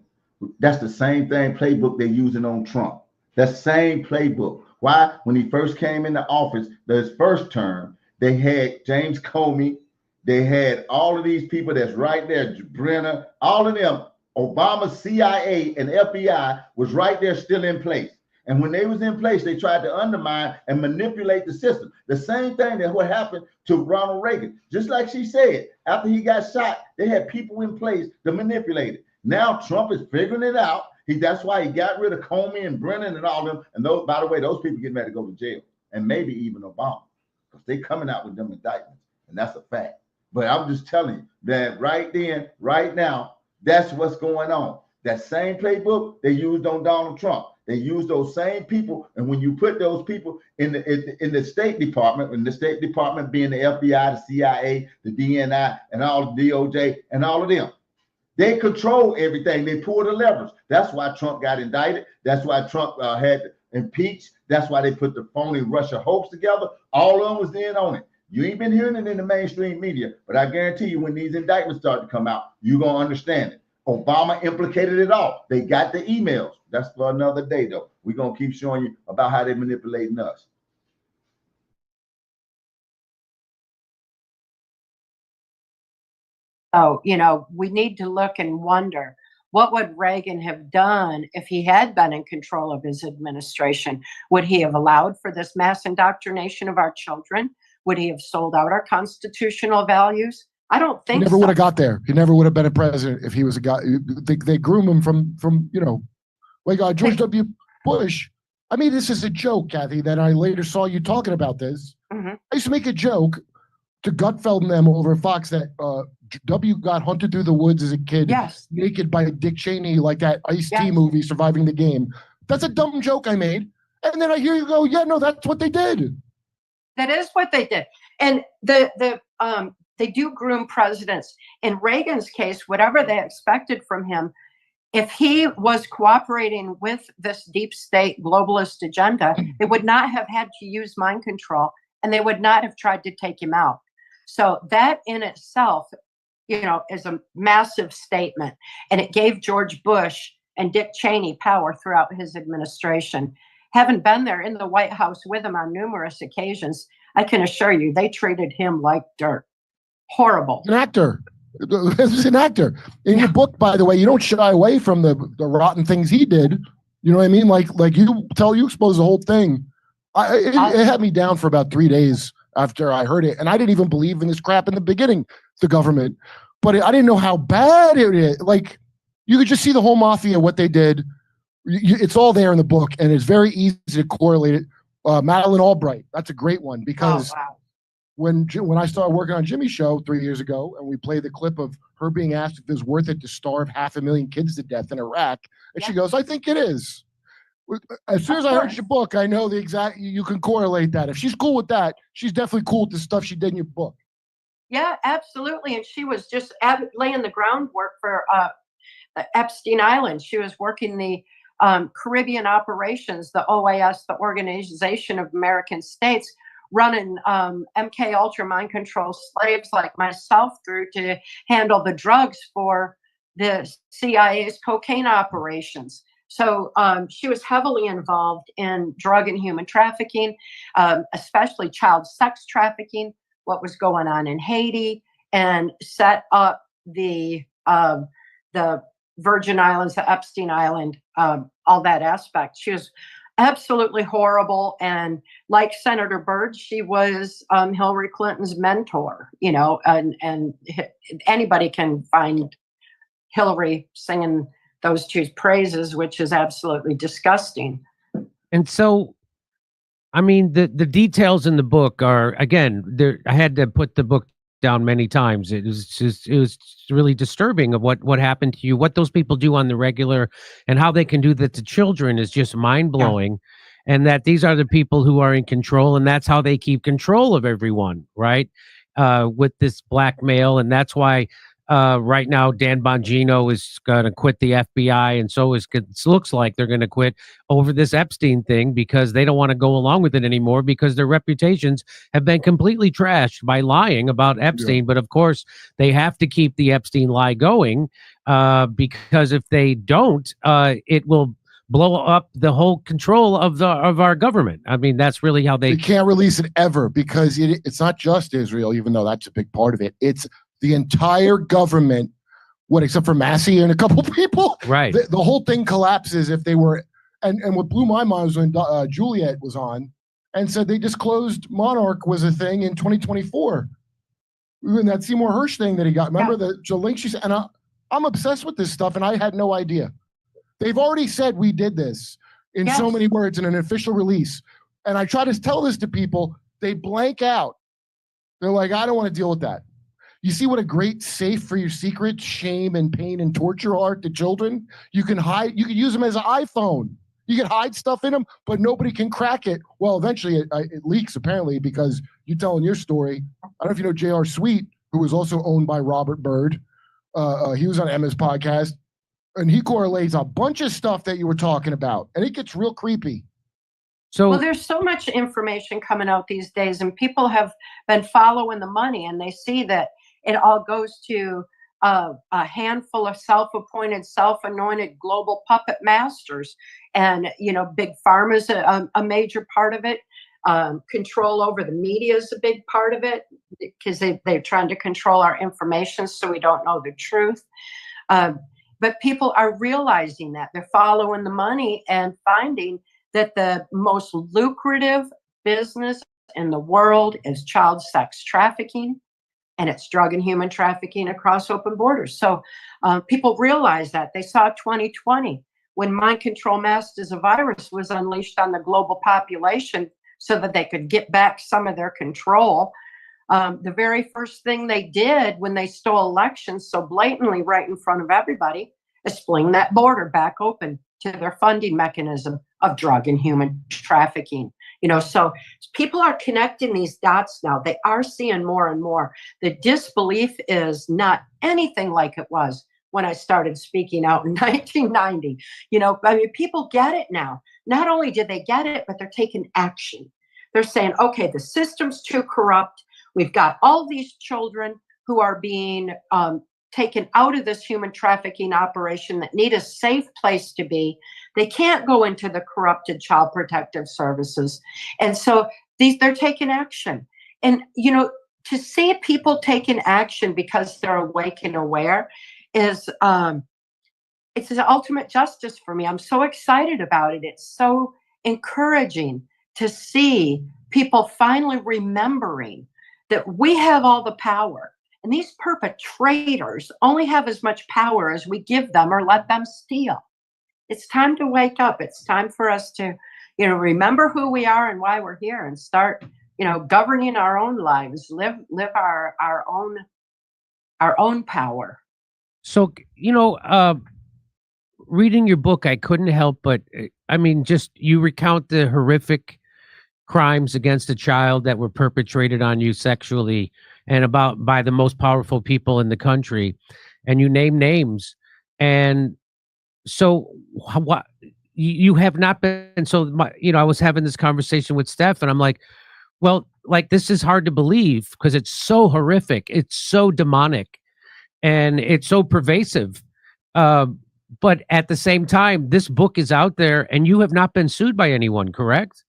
Speaker 1: That's the same thing playbook they're using on Trump. That same playbook. Why? When he first came into office, his first term, they had James Comey, they had all of these people that's right there, Brenner, all of them. Obama's CIA and FBI was right there still in place. And when they was in place, they tried to undermine and manipulate the system. The same thing that what happened to Ronald Reagan. Just like she said, after he got shot, they had people in place to manipulate it. Now Trump is figuring it out. That's why he got rid of Comey and Brennan and all them. And those, by the way, those people getting ready to go to jail, and maybe even Obama, because they coming out with them indictments, and that's a fact. But I'm just telling you that right then, right now, that's what's going on. That same playbook they used on Donald Trump. They use those same people, and when you put those people in the State Department, in the State Department being the FBI, the CIA, the DNI, and all the DOJ, and all of them, they control everything. They pull the levers. That's why Trump got indicted. That's why Trump had impeached. That's why they put the phony Russia hoax together. All of them was in on it. You ain't been hearing it in the mainstream media, but I guarantee you when these indictments start to come out, you're going to understand it. Obama implicated it all. They got the emails. That's for another day, though. We're going to keep showing you about how they're manipulating us.
Speaker 4: So, we need to look and wonder, what would Reagan have done if he had been in control of his administration? Would he have allowed for this mass indoctrination of our children? Would he have sold out our constitutional values? I don't think
Speaker 5: he never would have got there. He never would have been a president if he was a guy. They groom him from like George W. Bush. I mean, this is a joke, Kathy, that I later saw you talking about this.
Speaker 4: Mm-hmm.
Speaker 5: I used to make a joke to Gutfeld and them over Fox that W got hunted through the woods as a kid,
Speaker 4: yes,
Speaker 5: naked by Dick Cheney, like that Ice-T movie, Surviving the Game. That's a dumb joke I made. And then I hear you go, yeah, no, that's what they did.
Speaker 4: That is what they did. And they do groom presidents. In Reagan's case, whatever they expected from him, if he was cooperating with this deep state globalist agenda, they would not have had to use mind control, and they would not have tried to take him out. So that in itself, is a massive statement. And it gave George Bush and Dick Cheney power throughout his administration. Having been there in the White House with him on numerous occasions, I can assure you they treated him like dirt. Horrible.
Speaker 5: An actor. He's an actor. In your book, by the way, you don't shy away from the rotten things he did. You know what I mean? Like you expose the whole thing. It had me down for about 3 days after I heard it. And I didn't even believe in this crap in the beginning, the government. But I didn't know how bad it is. Like, you could just see the whole mafia, what they did. It's all there in the book, and it's very easy to correlate it. Madeleine Albright, that's a great one, because when I started working on Jimmy's show 3 years ago, and we played the clip of her being asked if it was worth it to starve 500,000 kids to death in Iraq, and she goes, I think it is. As soon as I heard your book, I know you can correlate that. If she's cool with that, she's definitely cool with the stuff she did in your book.
Speaker 4: Yeah, absolutely. And she was just laying the groundwork for Epstein Island. She was working the Caribbean operations, the OAS, the Organization of American States, running MK Ultra mind control slaves like myself through to handle the drugs for the CIA's cocaine operations. So she was heavily involved in drug and human trafficking, especially child sex trafficking, what was going on in Haiti, and set up the Virgin Islands, the Epstein Island, all that aspect. She was absolutely horrible. And like Senator Byrd, she was Hillary Clinton's mentor, and anybody can find Hillary singing those two praises, which is absolutely disgusting.
Speaker 3: And so, I mean, the details in the book are, again, there. I had to put the book down many times. It was really disturbing of what happened to you, what those people do on the regular, and how they can do that to children is just mind blowing. Yeah. And that these are the people who are in control, and that's how they keep control of everyone, right? With this blackmail, and that's why. Right now, Dan Bongino is going to quit the FBI, and so it looks like they're going to quit over this Epstein thing because they don't want to go along with it anymore because their reputations have been completely trashed by lying about Epstein. Yeah. But of course, they have to keep the Epstein lie going because if they don't, it will blow up the whole control of our government. I mean, that's really how they
Speaker 5: can't release it ever because it's not just Israel, even though that's a big part of it. It's the entire government, except for Massey and a couple people,
Speaker 3: right?
Speaker 5: The whole thing collapses if they were. And what blew my mind was when Juliet was on and said they disclosed Monarch was a thing in 2024. Even that Seymour Hersh thing that he got. Remember the link she said? And I'm obsessed with this stuff, and I had no idea. They've already said we did this in so many words in an official release. And I try to tell this to people, they blank out. They're like, I don't want to deal with that. You see what a great safe for your secrets, shame and pain and torture are to children? You can use them as an iPhone. You can hide stuff in them, but nobody can crack it. Well, eventually it leaks, apparently, because you're telling your story. I don't know if you know J.R. Sweet, who was also owned by Robert Byrd. He was on Emma's podcast, and he correlates a bunch of stuff that you were talking about, and it gets real creepy.
Speaker 4: Well, there's so much information coming out these days, and people have been following the money, and they see that it all goes to a handful of self-appointed, self-anointed global puppet masters. And, Big Pharma is a major part of it. Control over the media is a big part of it because they're trying to control our information so we don't know the truth. But people are realizing that. They're following the money and finding that the most lucrative business in the world is child sex trafficking. And it's drug and human trafficking across open borders. So people realize that. They saw 2020 when mind control masked as a virus was unleashed on the global population so that they could get back some of their control. The very first thing they did when they stole elections so blatantly right in front of everybody is fling that border back open to their funding mechanism of drug and human trafficking. So people are connecting these dots now. They are seeing more and more. The disbelief is not anything like it was when I started speaking out in 1990. People get it now. Not only did they get it, but they're taking action. They're saying, okay, the system's too corrupt. We've got all these children who are being taken out of this human trafficking operation that need a safe place to be. They can't go into the corrupted child protective services. And so they're taking action. And, to see people taking action because they're awake and aware is, it's an ultimate justice for me. I'm so excited about it. It's so encouraging to see people finally remembering that we have all the power. And these perpetrators only have as much power as we give them or let them steal. It's time to wake up. It's time for us to, remember who we are and why we're here and start, governing our own lives, live our own power.
Speaker 3: So, reading your book, I couldn't help but, just you recount the horrific crimes against a child that were perpetrated on you sexually and by the most powerful people in the country, and you name names. And so what you have not been, I was having this conversation with Steph and I'm like, well, this is hard to believe because it's so horrific. It's so demonic and it's so pervasive. But at the same time, this book is out there and you have not been sued by anyone, correct?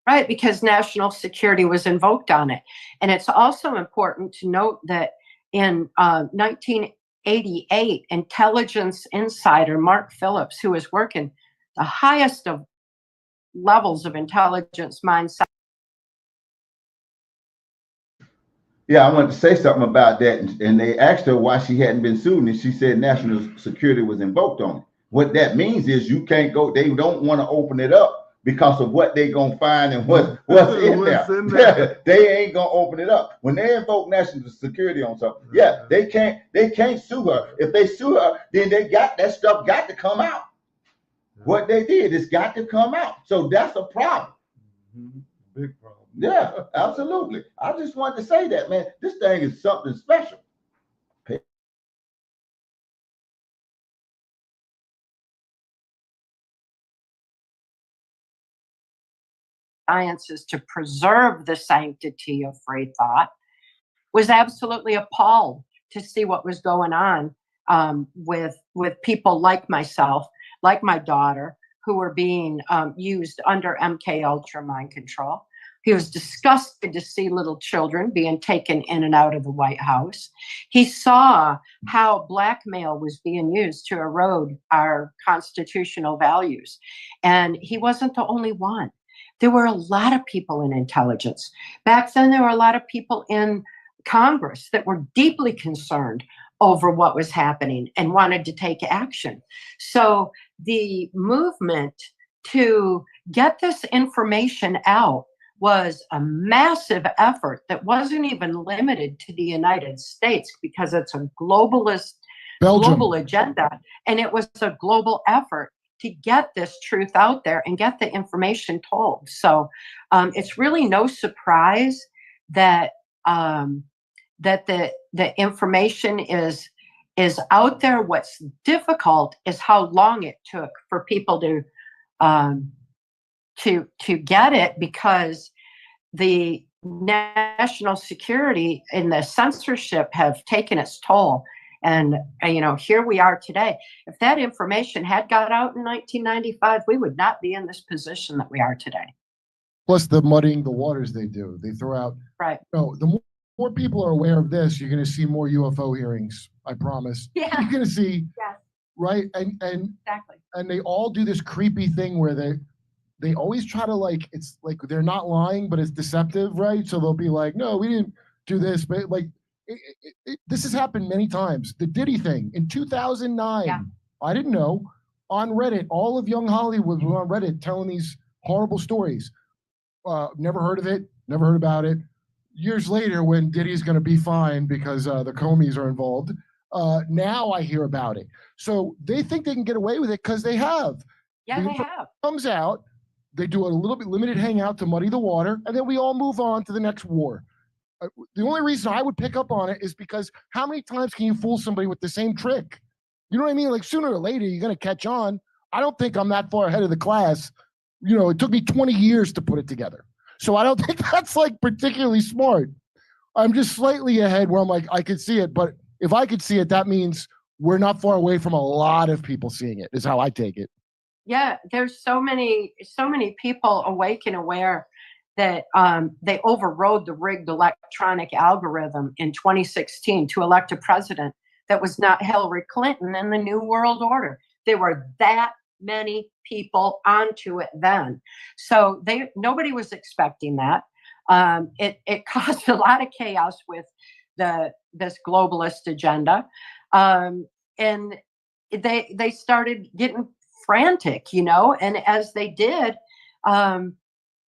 Speaker 4: Right, because national security was invoked on it. And it's also important to note that in 1988, intelligence insider Mark Phillips, who was working the highest of levels of intelligence, mindset.
Speaker 1: Yeah, I wanted to say something about that, and they asked her why she hadn't been sued, and she said national security was invoked on it. What that means is you can't go. They don't want to open it up because of what they gonna find and what's in there. They ain't gonna open it up when they invoke national security on something. Yeah, they can't sue her. If they sue her, then they got that stuff got to come out. What they did, it's got to come out. So that's a problem.
Speaker 2: Big problem.
Speaker 1: Yeah, absolutely. I just wanted to say that, man. This thing is something special.
Speaker 4: Sciences to preserve the sanctity of free thought, was absolutely appalled to see what was going on with people like myself, like my daughter, who were being used under MK Ultra mind control. He was disgusted to see little children being taken in and out of the White House. He saw how blackmail was being used to erode our constitutional values. And he wasn't the only one. There were a lot of people in intelligence. Back then, there were a lot of people in Congress that were deeply concerned over what was happening and wanted to take action. So the movement to get this information out was a massive effort that wasn't even limited to the United States, because it's a globalist global agenda, and it was a global effort to get this truth out there and get the information told. So it's really no surprise that that the information is out there. What's difficult is how long it took for people to get it, because the national security and the censorship have taken its toll. And, here we are today. If that information had got out in 1995, we would not be in this position that we are today.
Speaker 5: Plus the muddying the waters they do. They throw out,
Speaker 4: right.
Speaker 5: The more people are aware of this, you're going to see more UFO hearings. I promise.
Speaker 4: Yeah.
Speaker 5: You're going to see,
Speaker 4: yes.
Speaker 5: Right? And
Speaker 4: exactly.
Speaker 5: And they all do this creepy thing where they always try to it's like they're not lying, but it's deceptive, right? So they'll be like, no, we didn't do this, but this has happened many times. The Diddy thing in 2009, yeah. I didn't know, on Reddit, all of young Hollywood was on Reddit telling these horrible stories. Never heard of it, never heard about it. Years later, when Diddy's going to be fine because the Comeys are involved, now I hear about it. So they think they can get away with it because they have.
Speaker 4: Yeah, they have.
Speaker 5: Comes out, they do a little bit limited hangout to muddy the water, and then we all move on to the next war. The only reason I would pick up on it is because how many times can you fool somebody with the same trick? You know what I mean? Like sooner or later, you're going to catch on. I don't think I'm that far ahead of the class. It took me 20 years to put it together. So I don't think that's particularly smart. I'm just slightly ahead where I'm like, I could see it. But if I could see it, that means we're not far away from a lot of people seeing it, is how I take it.
Speaker 4: Yeah, there's so many people awake and aware that they overrode the rigged electronic algorithm in 2016 to elect a president that was not Hillary Clinton in the New World Order. There were that many people onto it then. So nobody was expecting that. It caused a lot of chaos with this globalist agenda. And they started getting frantic, and as they did,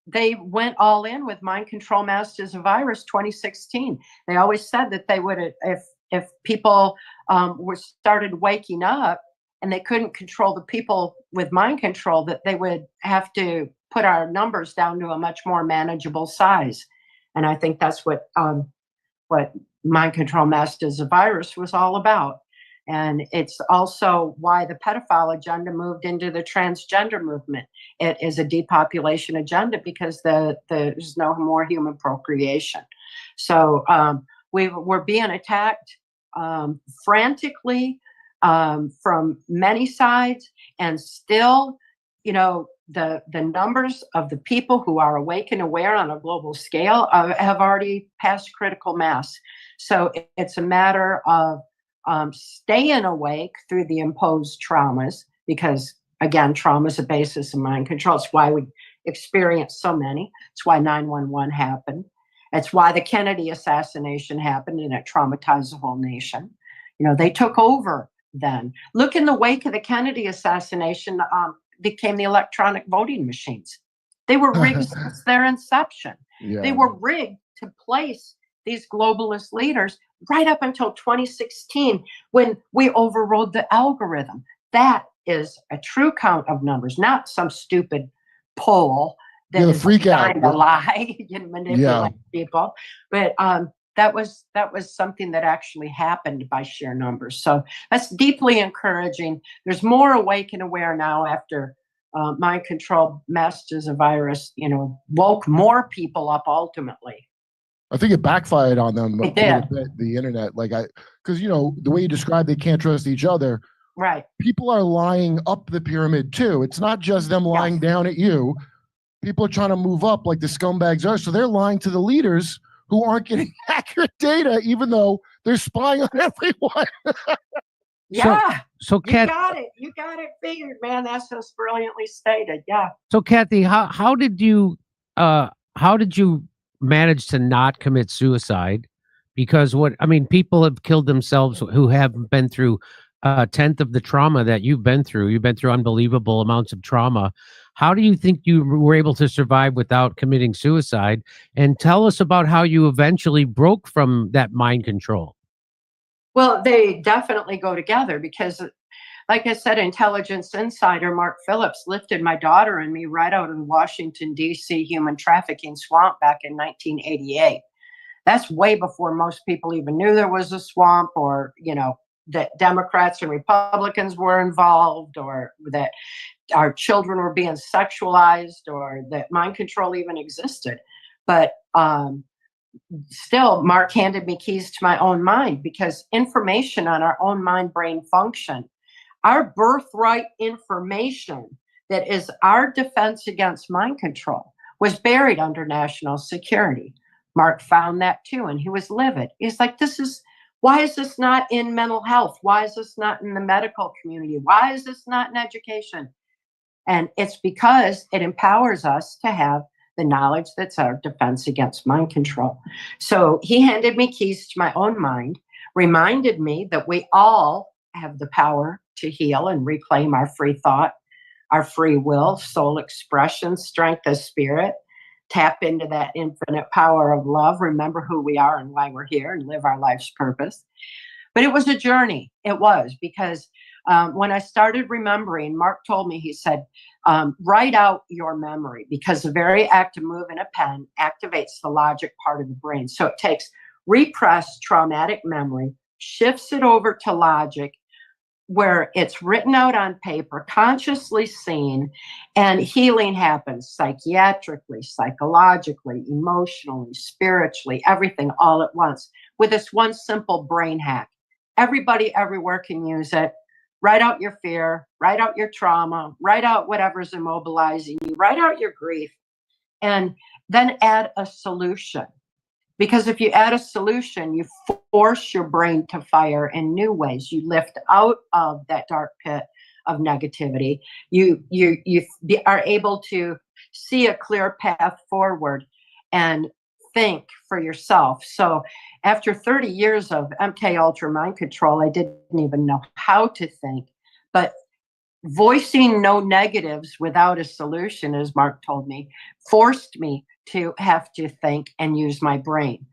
Speaker 4: they went all in with Mind Control Masters of Virus 2016. They always said that they would, if people started waking up and they couldn't control the people with mind control, that they would have to put our numbers down to a much more manageable size. And I think that's what Mind Control Masters of Virus was all about. And it's also why the pedophile agenda moved into the transgender movement. It is a depopulation agenda because there's no more human procreation. So we're being attacked frantically from many sides, and still, the numbers of the people who are awake and aware on a global scale have already passed critical mass. So it's a matter of staying awake through the imposed traumas, because again, trauma is a basis of mind control. It's why experienced so many. It's why 9/11 happened. It's why the Kennedy assassination happened, and it traumatized the whole nation. You know, they took over then. Look, in the wake of the Kennedy assassination, became the electronic voting machines. They were rigged since their inception.
Speaker 5: Yeah.
Speaker 4: They were rigged to place these globalist leaders right up until 2016, when we overrode the algorithm. That is a true count of numbers, not some stupid poll that is
Speaker 5: freak out.
Speaker 4: designed to lie and manipulate people. But that was something that actually happened by sheer numbers. So that's deeply encouraging. There's more awake and aware now after mind control messed as a virus, you know, woke more people up ultimately.
Speaker 5: I think it backfired on them.
Speaker 4: It did.
Speaker 5: The internet, because, you know, the way you described, they can't trust each other.
Speaker 4: Right.
Speaker 5: People are lying up the pyramid too. It's not just them lying down at you. People are trying to move up like the scumbags are. So they're lying to the leaders who aren't getting accurate data, even though they're spying on everyone.
Speaker 4: Yeah.
Speaker 3: So
Speaker 4: you got it. You got it figured, man. That's just brilliantly stated. Yeah.
Speaker 3: So Kathy, how did you manage to not commit suicide? Because people have killed themselves who haven't been through a tenth of the trauma that you've been through. You've been through unbelievable amounts of trauma. How do you think you were able to survive without committing suicide? And tell us about how you eventually broke from that mind control.
Speaker 4: Well, they definitely go together because, like I said, Intelligence Insider Mark Phillips lifted my daughter and me right out of the Washington, D.C. human trafficking swamp back in 1988. That's way before most people even knew there was a swamp, or, you know, that Democrats and Republicans were involved, or that our children were being sexualized, or that mind control even existed. But still, Mark handed me keys to my own mind, because information on our own mind-brain function, our birthright information that is our defense against mind control, was buried under national security. Mark found that too, and he was livid. He's like, why is this not in mental health? Why is this not in the medical community? Why is this not in education? And it's because it empowers us to have the knowledge that's our defense against mind control. So he handed me keys to my own mind, reminded me that we all have the power to heal and reclaim our free thought, our free will, soul expression, strength of spirit, tap into that infinite power of love, remember who we are and why we're here, and live our life's purpose. But it was a journey. It was, because when I started remembering, Mark told me, he said, write out your memory, because the very act of moving a pen activates the logic part of the brain. So it takes repressed traumatic memory, shifts it over to logic, where it's written out on paper, consciously seen, and healing happens psychiatrically, psychologically, emotionally, spiritually, everything all at once, with this one simple brain hack. Everybody everywhere can use it. Write out your fear, write out your trauma, write out whatever's immobilizing you, write out your grief, and then add a solution. Because if you add a solution, you force your brain to fire in new ways. You lift out of that dark pit of negativity. You are able to see a clear path forward and think for yourself. So after 30 years of MK Ultra mind control, I didn't even know how to think. But voicing no negatives without a solution, as Mark told me, forced me to have to think and use my brain.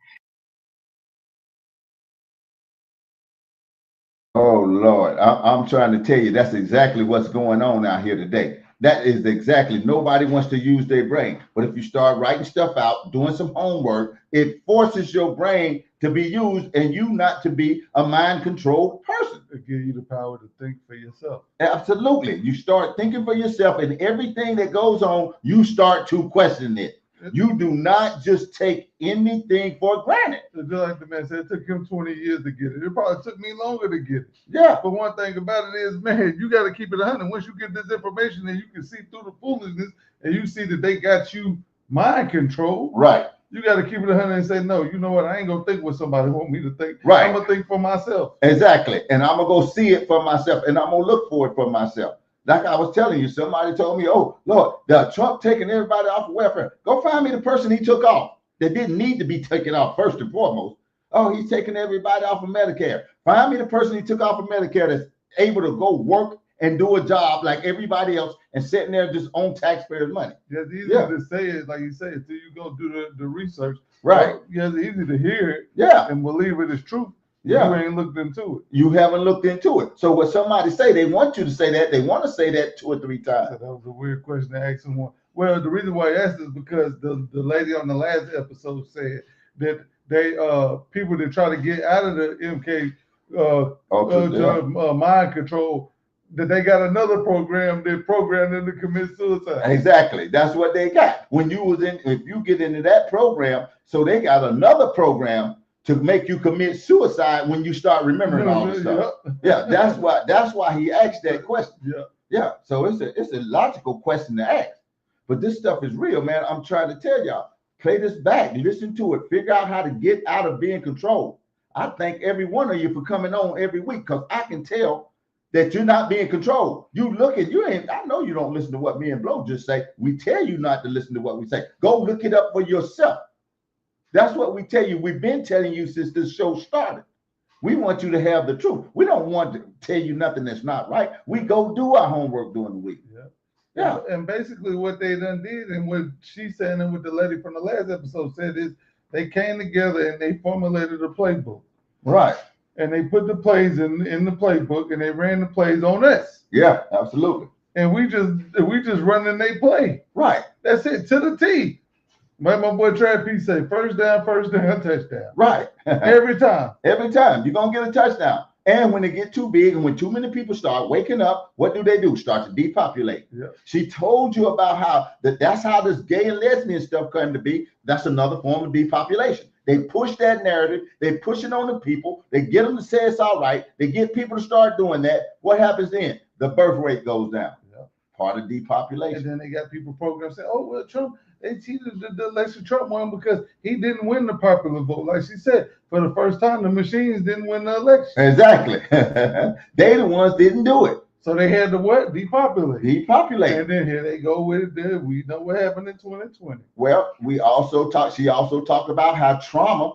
Speaker 1: Oh, Lord. I'm trying to tell you, that's exactly what's going on out here today. That is exactly, nobody wants to use their brain. But if you start writing stuff out, doing some homework, it forces your brain to be used and you not to be a mind-controlled person.
Speaker 2: It gives you the power to think for yourself.
Speaker 1: Absolutely. You start thinking for yourself, and everything that goes on, you start to question it. You do not just take anything for granted.
Speaker 2: Just like the man said, it took him 20 years to get it. It probably took me longer to get it.
Speaker 1: Yeah.
Speaker 2: But one thing about it is, man, you got to keep it 100. Once you get this information, then you can see through the foolishness, and you see that they got you mind control.
Speaker 1: Right.
Speaker 2: You got to keep it 100 and say, no, you know what? I ain't going to think what somebody want me to think.
Speaker 1: Right.
Speaker 2: I'm going to think for myself.
Speaker 1: Exactly. And I'm going to go see it for myself, and I'm going to look for it for myself. Like I was telling you, somebody told me, oh, Lord, Trump taking everybody off of welfare. Go find me the person he took off that didn't need to be taken off first and foremost. Oh, he's taking everybody off of Medicare. Find me the person he took off of Medicare that's able to go work and do a job like everybody else and sitting there just on taxpayers' money.
Speaker 2: Yeah, it's easy to say it, like you say, until you go do the research.
Speaker 1: Right.
Speaker 2: Yeah, it's easy to hear it and believe it is true.
Speaker 1: Yeah.
Speaker 2: You ain't looked into it.
Speaker 1: You haven't looked into it. So what somebody say, they want you to say that. They want to say that 2 or 3 times.
Speaker 2: So that was a weird question to ask someone. Well, the reason why I asked is because the lady on the last episode said that they people that try to get out of the MK mind control, that they got another program that programmed them to commit suicide.
Speaker 1: Exactly. That's what they got. When you was in, if you get into that program, so they got another program to make you commit suicide when you start remembering all this stuff. Yeah, that's why he asked that question. Yeah. So it's a logical question to ask. But this stuff is real, man. I'm trying to tell y'all. Play this back, listen to it, figure out how to get out of being controlled. I thank every one of you for coming on every week, because I can tell that you're not being controlled. You look at, I know you don't listen to what me and Blow just say. We tell you not to listen to what we say. Go look it up for yourself. That's what we tell you. We've been telling you since this show started. We want you to have the truth. We don't want to tell you nothing that's not right. We go do our homework during the week. Yeah.
Speaker 2: And basically what they done did, and what she said, and what the lady from the last episode said, is they came together and they formulated a playbook.
Speaker 1: Right.
Speaker 2: And they put the plays in the playbook, and they ran the plays on us.
Speaker 1: Yeah, absolutely.
Speaker 2: And we just running their play.
Speaker 1: Right.
Speaker 2: That's it, to the T. Like my boy Trap P say, first down, touchdown.
Speaker 1: Right.
Speaker 2: Every time.
Speaker 1: Every time. You're going to get a touchdown. And when they get too big and when too many people start waking up, what do? Start to depopulate.
Speaker 2: Yeah.
Speaker 1: She told you about how that's how this gay and lesbian stuff come to be. That's another form of depopulation. They push that narrative. They push it on the people. They get them to say it's all right. They get people to start doing that. What happens then? The birth rate goes down. Yeah. Part of depopulation.
Speaker 2: And then they got people programmed saying, oh, well, Trump, they cheated the election. Trump won because he didn't win the popular vote. Like she said, for the first time, the machines didn't win the election.
Speaker 1: Exactly. They the ones didn't do it.
Speaker 2: So they had to what? Depopulate.
Speaker 1: Depopulate.
Speaker 2: And then here they go with it. We know what happened in 2020.
Speaker 1: Well, she also talked about how trauma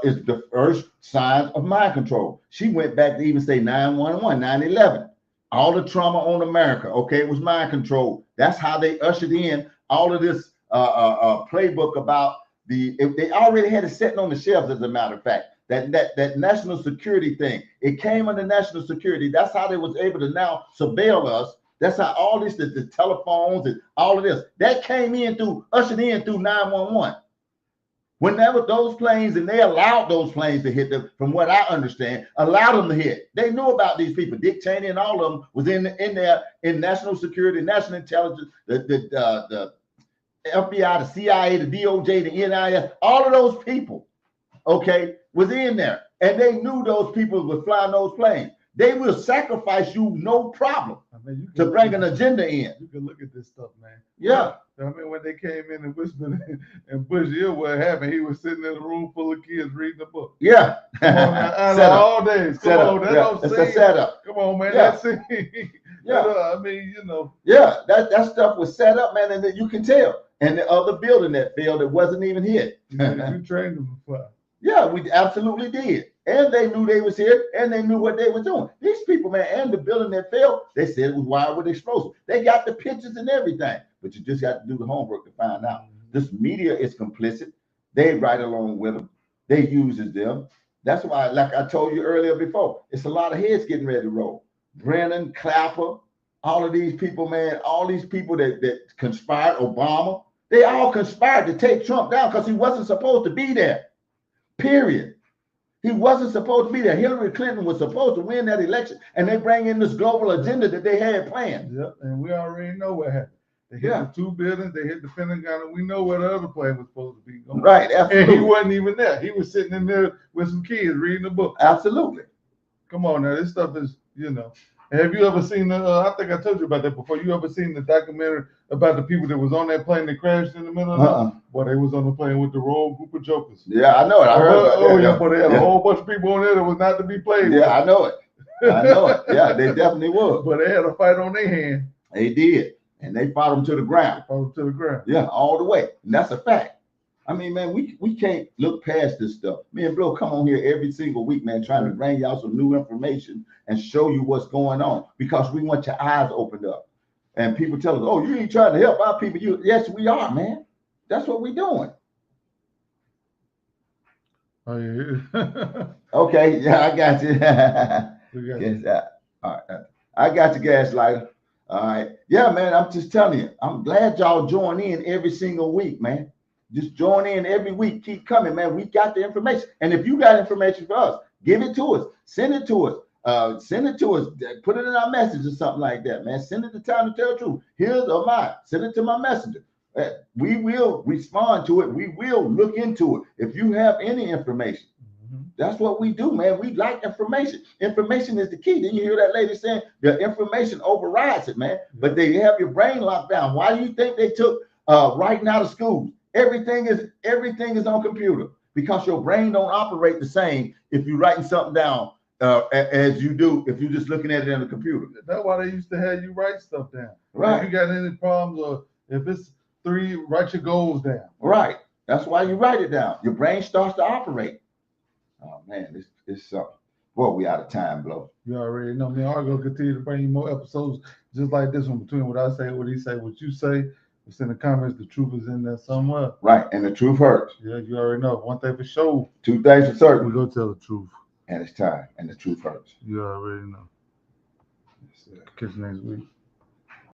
Speaker 1: is the first sign of mind control. She went back to even say 9/11, 9/11. All the trauma on America, okay, it was mind control. That's how they ushered in all of this playbook about they already had it sitting on the shelves, as a matter of fact. That national security thing, it came under national security. That's how they was able to now surveil us. That's how all this, the telephones and all of this, that came in ushered in through 911. Whenever those planes, and they allowed those planes to hit them, from what I understand, allowed them to hit. They knew about these people. Dick Cheney and all of them was in there in national security, national intelligence, the FBI, the CIA, the DOJ, the NIS, all of those people, okay, was in there. And they knew those people would fly on those planes. They will sacrifice you, no problem, to bring an agenda in.
Speaker 2: You can look at this stuff, man.
Speaker 1: Yeah.
Speaker 2: I mean, when they came in and whispered in Bush Hill what happened, he was sitting in a room full of kids reading a book.
Speaker 1: Yeah.
Speaker 2: Out of all days. Come on, that don't
Speaker 1: it's
Speaker 2: seem.
Speaker 1: a setup.
Speaker 2: Come on, man.
Speaker 1: Yeah.
Speaker 2: That's it.
Speaker 1: Yeah.
Speaker 2: I mean,
Speaker 1: Yeah, that stuff was set up, man, and you can tell. And the other building that failed, it wasn't even hit.
Speaker 2: You trained them for.
Speaker 1: Yeah, we absolutely did. And they knew they was here, and they knew what they were doing. These people, man, and the building that fell, they said it was wired with explosives. They got the pictures and everything, but you just got to do the homework to find out. This media is complicit. They ride along with them. They uses them. That's why, like I told you earlier before, it's a lot of heads getting ready to roll. Brennan, Clapper, all of these people, man, all these people that conspired, Obama, they all conspired to take Trump down because he wasn't supposed to be there. Period. He wasn't supposed to be there. Hillary Clinton was supposed to win that election, and they bring in this global agenda that they had planned.
Speaker 2: Yep, and we already know what happened. They hit the 2 buildings, they hit the Pentagon, and we know where the other plane was supposed to be going.
Speaker 1: Right, absolutely.
Speaker 2: And he wasn't even there. He was sitting in there with some kids reading a book.
Speaker 1: Absolutely.
Speaker 2: Come on now, this stuff is, Have you ever seen I think I told you about that before. You ever seen the documentary about the people that was on that plane that crashed in the middle of the night? Boy, they was on the plane with the wrole group of jokers.
Speaker 1: Yeah, I know it. I heard about that.
Speaker 2: But they had a whole bunch of people on there that was not to be played with.
Speaker 1: Yeah, I know it. I know it. Yeah, they definitely would.
Speaker 2: But they had a fight on their hand.
Speaker 1: They did. And they fought them to the ground.
Speaker 2: Fought to the ground.
Speaker 1: Yeah, all the way. And that's a fact. I mean, man, we can't look past this stuff. Me and Bill come on here every single week, man, trying to bring y'all some new information and show you what's going on because we want your eyes opened up. And people tell us, oh, you ain't trying to help our people. Yes, we are, man. That's what we're doing.
Speaker 2: Oh, yeah.
Speaker 1: Okay, yeah, I got you.
Speaker 2: We got
Speaker 1: Yes, all right. I got you, Gaslighter. All right. Yeah, man, I'm just telling you. I'm glad y'all join in every single week, man. Just join in every week. Keep coming, man. We got the information. And if you got information for us, give it to us. Send it to us. Send it to us. Put it in our message or something like that, man. Send it to Time to Tell the Truth. Here's or mine. Send it to my messenger. We will respond to it. We will look into it. If you have any information, that's what we do, man. We like information. Information is the key. Then you hear that lady saying the information overrides it, man. But they have your brain locked down. Why do you think they took writing out of school? Everything is on computer because your brain don't operate the same if you're writing something down as you do if you're just looking at it on the computer.
Speaker 2: That's why they used to have you write stuff down.
Speaker 1: Right.
Speaker 2: If you got any problems or if it's 3, write your goals down.
Speaker 1: Right. That's why you write it down. Your brain starts to operate. Oh man, it's something. Boy, we out of time, Blow.
Speaker 2: You already know me. I'm gonna continue to bring you more episodes just like this one between what I say, what he say, what you say. It's in the comments. The truth is in there somewhere.
Speaker 1: Right, and the truth hurts.
Speaker 2: Yeah, you already know. One thing for sure.
Speaker 1: 2 things for certain.
Speaker 2: We go tell the truth.
Speaker 1: And it's time, and the truth hurts.
Speaker 2: You already know. Catch you next week.